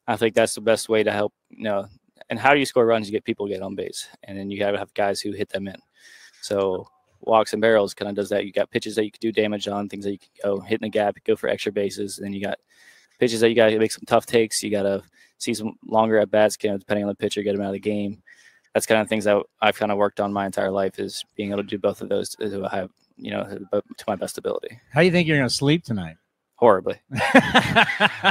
I think that's the best way to help, and how do you score runs? You get people to get on base, and then you got to have guys who hit them in. So walks and barrels kind of does that. You got pitches that you can do damage on, things that you can go hit in the gap, go for extra bases. And then you got pitches that you got to make some tough takes. You got to see some longer at bats, depending on the pitcher, get them out of the game. That's kind of things that I've kind of worked on my entire life, is being able to do both of those to have, to my best ability. How do you think you're going to sleep tonight? Horribly.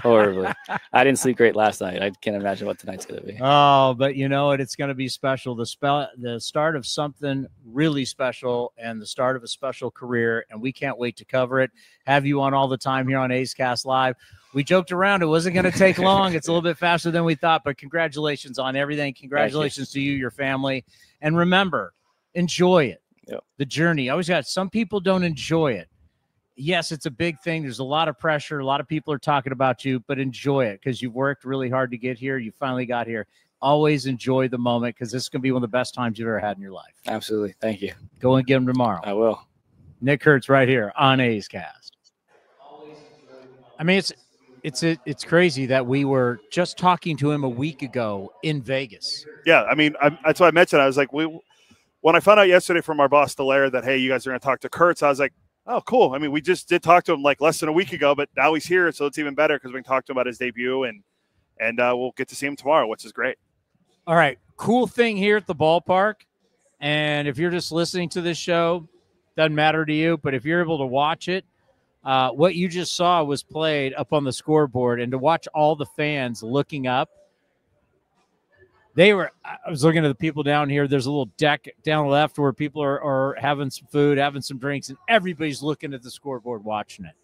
Horribly. I didn't sleep great last night. I can't imagine what tonight's going to be. Oh, but you know what? It's going to be special. The start of something really special and the start of a special career, and we can't wait to cover it. Have you on all the time here on A's Cast Live. We joked around. It wasn't going to take long. It's a little bit faster than we thought, but congratulations on everything. Congratulations to you, your family. And remember, enjoy it. Yep. The journey. I always got some people don't enjoy it. Yes, it's a big thing. There's a lot of pressure. A lot of people are talking about you, but enjoy it because you've worked really hard to get here. You finally got here. Always enjoy the moment because this is going to be one of the best times you've ever had in your life. Absolutely. Thank you. Go and get them tomorrow. I will. Nick Kurtz right here on A's Cast. It's crazy that we were just talking to him a week ago in Vegas. Yeah, that's what I mentioned. I was like, when I found out yesterday from our boss, Delaire, that, hey, you guys are going to talk to Kurtz, I was like, oh, cool. We just did talk to him like less than a week ago, but now he's here, so it's even better because we can talk to him about his debut, and we'll get to see him tomorrow, which is great. All right, cool thing here at the ballpark, and if you're just listening to this show, doesn't matter to you, but if you're able to watch it, what you just saw was played up on the scoreboard, and to watch all the fans looking up, I was looking at the people down here. There's a little deck down left where people are having some food, having some drinks, and everybody's looking at the scoreboard watching it.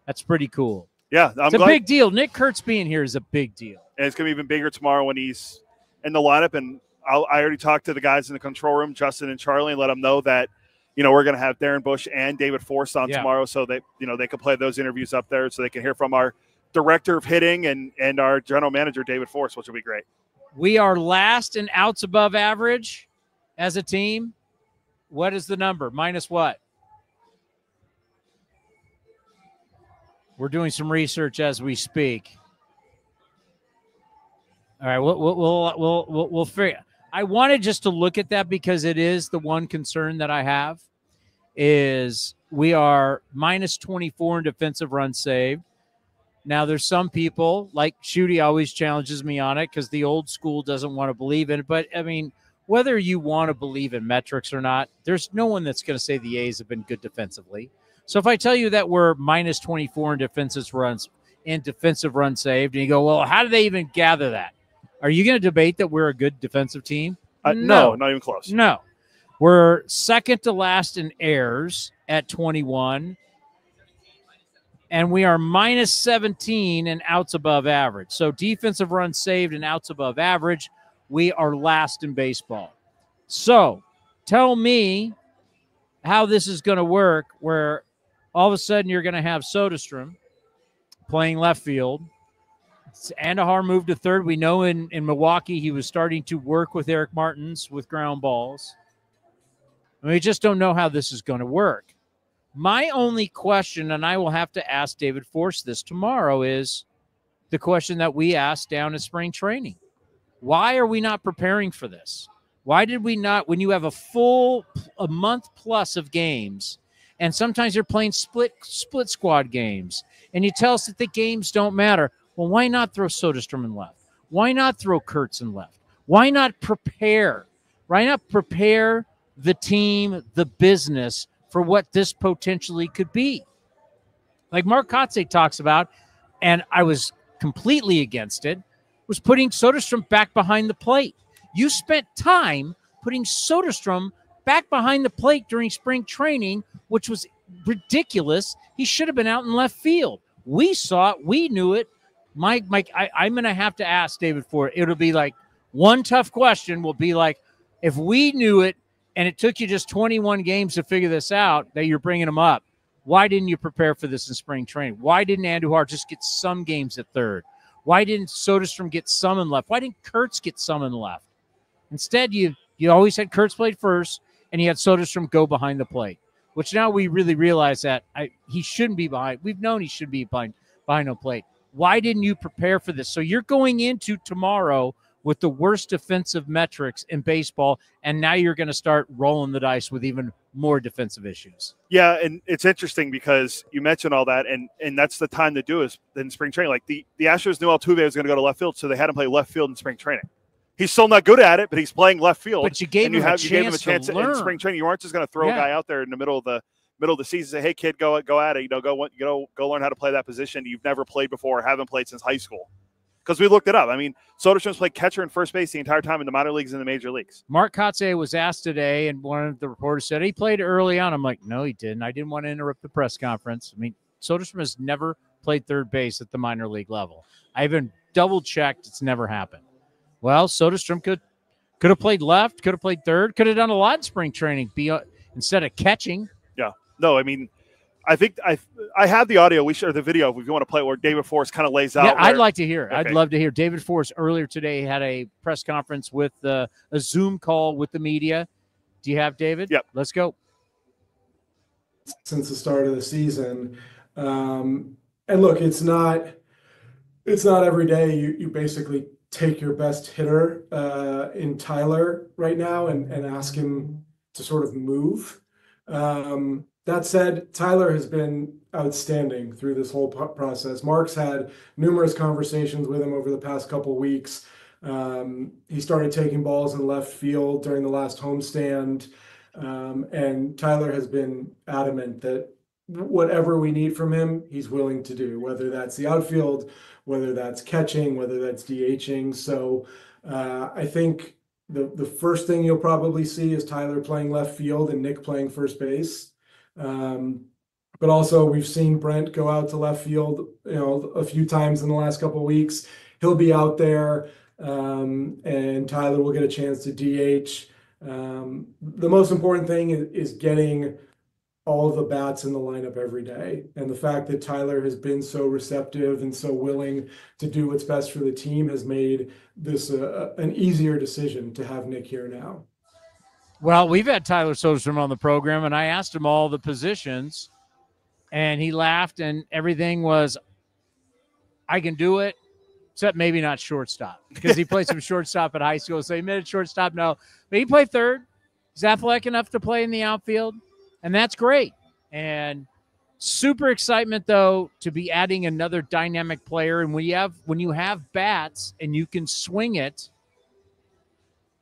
That's pretty cool. Yeah, it's a big deal. Nick Kurtz being here is a big deal. And it's going to be even bigger tomorrow when he's in the lineup. And I already talked to the guys in the control room, Justin and Charlie, and let them know that, we're going to have Darren Bush and David Forst on tomorrow, so they can play those interviews up there so they can hear from our director of hitting and our general manager, David Forst, which will be great. We are last in outs above average as a team. What is the number? Minus what? We're doing some research as we speak. All right, we'll figure. I wanted just to look at that because it is the one concern that I have is we are minus 24 in defensive runs saved. Now, there's some people, like Shooty always challenges me on it because the old school doesn't want to believe in it. But, whether you want to believe in metrics or not, there's no one that's going to say the A's have been good defensively. So if I tell you that we're minus 24 in defensive runs saved, and you go, well, how do they even gather that? Are you going to debate that we're a good defensive team? No, not even close. No. We're second to last in errors at 21. And we are minus 17 in outs above average. So defensive runs saved and outs above average, we are last in baseball. So tell me how this is going to work where all of a sudden you're going to have Soderstrom playing left field. Andahar moved to third. We know in Milwaukee he was starting to work with Eric Martins with ground balls. We just don't know how this is going to work. My only question, and I will have to ask David Forst this tomorrow, is the question that we asked down at spring training. Why are we not preparing for this? Why did we not, when you have a month plus of games, and sometimes you're playing split squad games, and you tell us that the games don't matter? Well, why not throw Soderstrom in left? Why not throw Kurtz in left? Why not prepare? Why not prepare the team, the business, for what this potentially could be? Like Mark Kotze talks about, and I was completely against it, was putting Soderstrom back behind the plate. You spent time putting Soderstrom back behind the plate during spring training, which was ridiculous. He should have been out in left field. We saw it. We knew it. Mike, I'm going to have to ask David for it. It'll be like, one tough question will be like, if we knew it and it took you just 21 games to figure this out, that you're bringing him up, why didn't you prepare for this in spring training? Why didn't Andujar just get some games at third? Why didn't Soderstrom get some in left? Why didn't Kurtz get some in left? Instead, you always had Kurtz played first, and you had Soderstrom go behind the plate, which now we really realize that he shouldn't be behind. We've known he should be behind no plate. Why didn't you prepare for this? So you're going into tomorrow with the worst defensive metrics in baseball, and now you're going to start rolling the dice with even more defensive issues. Yeah, and it's interesting because you mentioned all that, and that's the time to do is in spring training. Like the Astros knew Altuve was going to go to left field, so they had him play left field in spring training. He's still not good at it, but he's playing left field. But you gave him a chance to learn. In spring training. You aren't just going to throw a guy out there in the middle of the season and say, "Hey, kid, go at it. Go learn how to play that position you've never played before, or haven't played since high school." Because we looked it up. I mean, Soderstrom's played catcher and first base the entire time in the minor leagues and the major leagues. Mark Kotze was asked today, and one of the reporters said he played early on. I'm like, no, he didn't. I didn't want to interrupt the press conference. I mean, Soderstrom has never played third base at the minor league level. I even double-checked. It's never happened. Well, Soderstrom could have played left, could have played third, could have done a lot in spring training instead of catching. Yeah. No, I mean, I think I have the audio. We share the video if you want to play where David Forrest kind of lays out. Yeah, I'd like to hear. Okay. I'd love to hear. David Forrest earlier today had a press conference with a Zoom call with the media. Do you have David? Yep. Let's go. Since the start of the season, and look, it's not every day you basically take your best hitter in Tyler right now and ask him to sort of move. That said, Tyler has been outstanding through this whole process. Mark's had numerous conversations with him over the past couple weeks. He started taking balls in left field during the last homestand, and Tyler has been adamant that whatever we need from him, he's willing to do, whether that's the outfield, whether that's catching, whether that's DHing. So I think the first thing you'll probably see is Tyler playing left field and Nick playing first base. But also we've seen Brent go out to left field, a few times in the last couple of weeks. He'll be out there, and Tyler will get a chance to DH. The most important thing is getting all of the bats in the lineup every day. And the fact that Tyler has been so receptive and so willing to do what's best for the team has made this an easier decision to have Nick here now. Well, we've had Tyler Soderstrom on the program, and I asked him all the positions, and he laughed, and everything was, I can do it, except maybe not shortstop, because he played some shortstop at high school, so he made it shortstop, no. But he played third. He's athletic enough to play in the outfield, and that's great. And super excitement, though, to be adding another dynamic player. And when you have bats and you can swing it,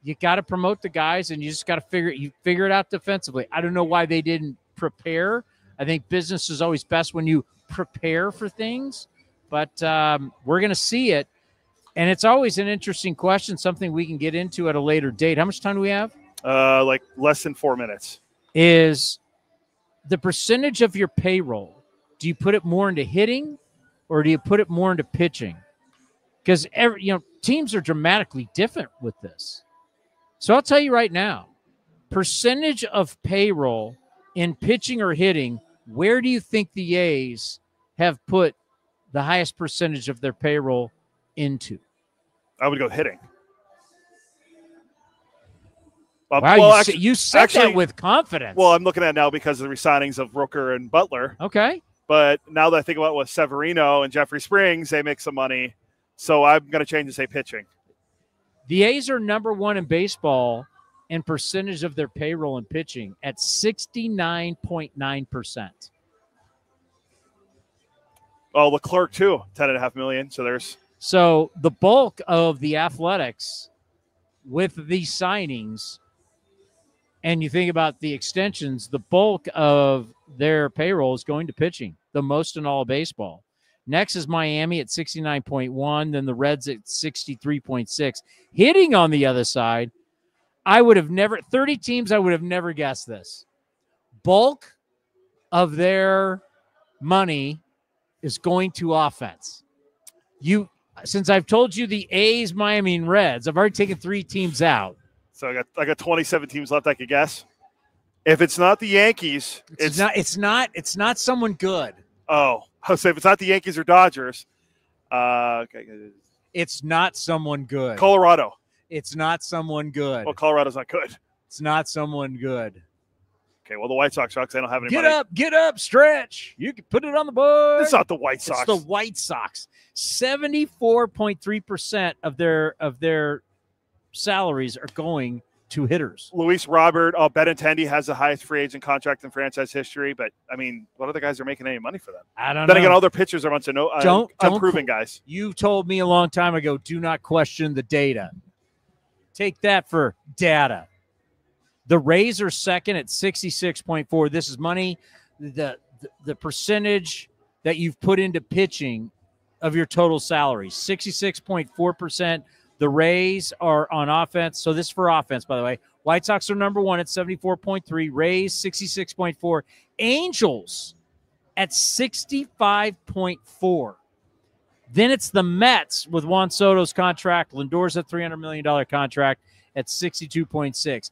you got to promote the guys, and you just got to figure it out defensively. I don't know why they didn't prepare. I think business is always best when you prepare for things, but we're going to see it. And it's always an interesting question, something we can get into at a later date. How much time do we have? Like less than 4 minutes. Is the percentage of your payroll, do you put it more into hitting or do you put it more into pitching? Because teams are dramatically different with this. So I'll tell you right now, percentage of payroll in pitching or hitting, where do you think the A's have put the highest percentage of their payroll into? I would go hitting. Wow, you said that with confidence. Well, I'm looking at it now because of the resignings of Rooker and Butler. Okay. But now that I think about with Severino and Jeffrey Springs, they make some money. So I'm going to change and say pitching. The A's are number one in baseball in percentage of their payroll and pitching at 69.9%. Oh, Leclerc too, $10.5 million. So the bulk of the Athletics with these signings, and you think about the extensions, the bulk of their payroll is going to pitching, the most in all of baseball. Next is Miami at 69.1, then the Reds at 63.6. Hitting on the other side, 30 teams, I would have never guessed this. Bulk of their money is going to offense. Since I've told you the A's, Miami, and Reds, I've already taken 3 teams out. So I got 27 teams left I could guess. If it's not the Yankees, it's not someone good. Oh, I'll say if it's not the Yankees or Dodgers, okay. It's not someone good. Colorado. It's not someone good. Well, Colorado's not good. It's not someone good. Okay, well, the White Sox sucks. They don't have any Get money. Get up, stretch. You can put it on the board. It's not the White Sox. It's the White Sox. 74.3% of their salaries are going to hitters. Luis Robert, Benintendi has the highest free agent contract in franchise history, but, I mean, what other guys are making any money for them? I don't know. Then again, all their pitchers are a bunch of unproven guys. You told me a long time ago, do not question the data. Take that for data. The Rays are second at 66.4. This is money, the percentage that you've put into pitching of your total salary, 66.4%. The Rays are on offense. So this is for offense, by the way. White Sox are number 1 at 74.3. Rays, 66.4. Angels at 65.4. Then it's the Mets with Juan Soto's contract. Lindor's a $300 million contract at 62.6.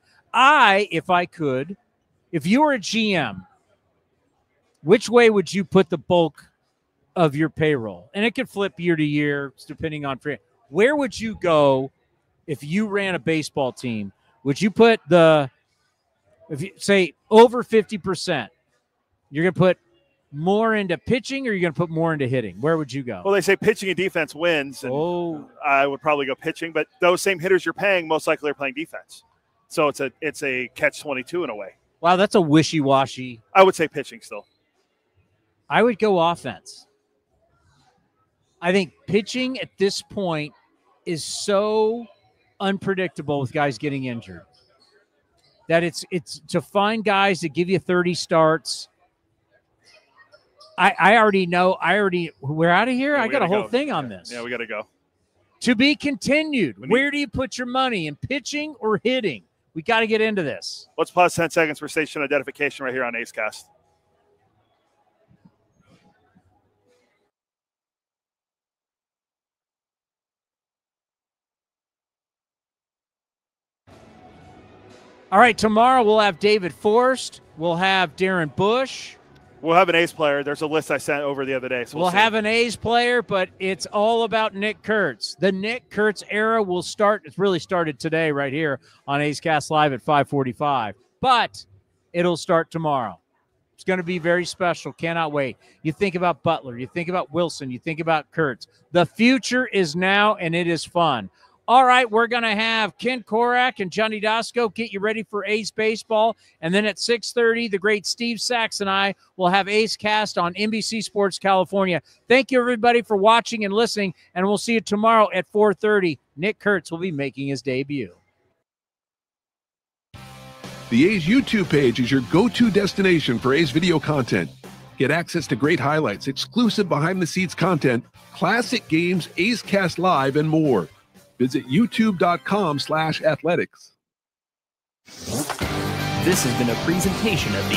If you were a GM, which way would you put the bulk of your payroll? And it could flip year to year depending on free. Where would you go if you ran a baseball team? Would you put if you say over 50%, you're going to put more into pitching or you're going to put more into hitting? Where would you go? Well, they say pitching and defense wins. And I would probably go pitching, but those same hitters you're paying most likely are playing defense. So it's a catch-22 in a way. Wow, that's a wishy-washy. I would say pitching still. I would go offense. I think pitching at this point is so unpredictable with guys getting injured that it's to find guys that give you 30 starts. I already know. We're out of here. Yeah, I got a whole thing on this. Yeah, we got to go. To be continued. Where do you put your money, in pitching or hitting? We got to get into this. Let's pause 10 seconds for station identification right here on A's Cast. All right, tomorrow we'll have David Forst. We'll have Darren Bush. We'll have an A's player. There's a list I sent over the other day. So we'll have an A's player, but it's all about Nick Kurtz. The Nick Kurtz era will start. It's really started today right here on A's Cast Live at 5:45. But it'll start tomorrow. It's going to be very special. Cannot wait. You think about Butler. You think about Wilson. You think about Kurtz. The future is now, and it is fun. All right, we're going to have Ken Korak and Johnny Doskow get you ready for A's baseball. And then at 6:30, the great Steve Sachs and I will have A's Cast on NBC Sports California. Thank you, everybody, for watching and listening, and we'll see you tomorrow at 4:30. Nick Kurtz will be making his debut. The A's YouTube page is your go-to destination for A's video content. Get access to great highlights, exclusive behind-the-scenes content, classic games, A's Cast Live, and more. Visit youtube.com/athletics. This has been a presentation of the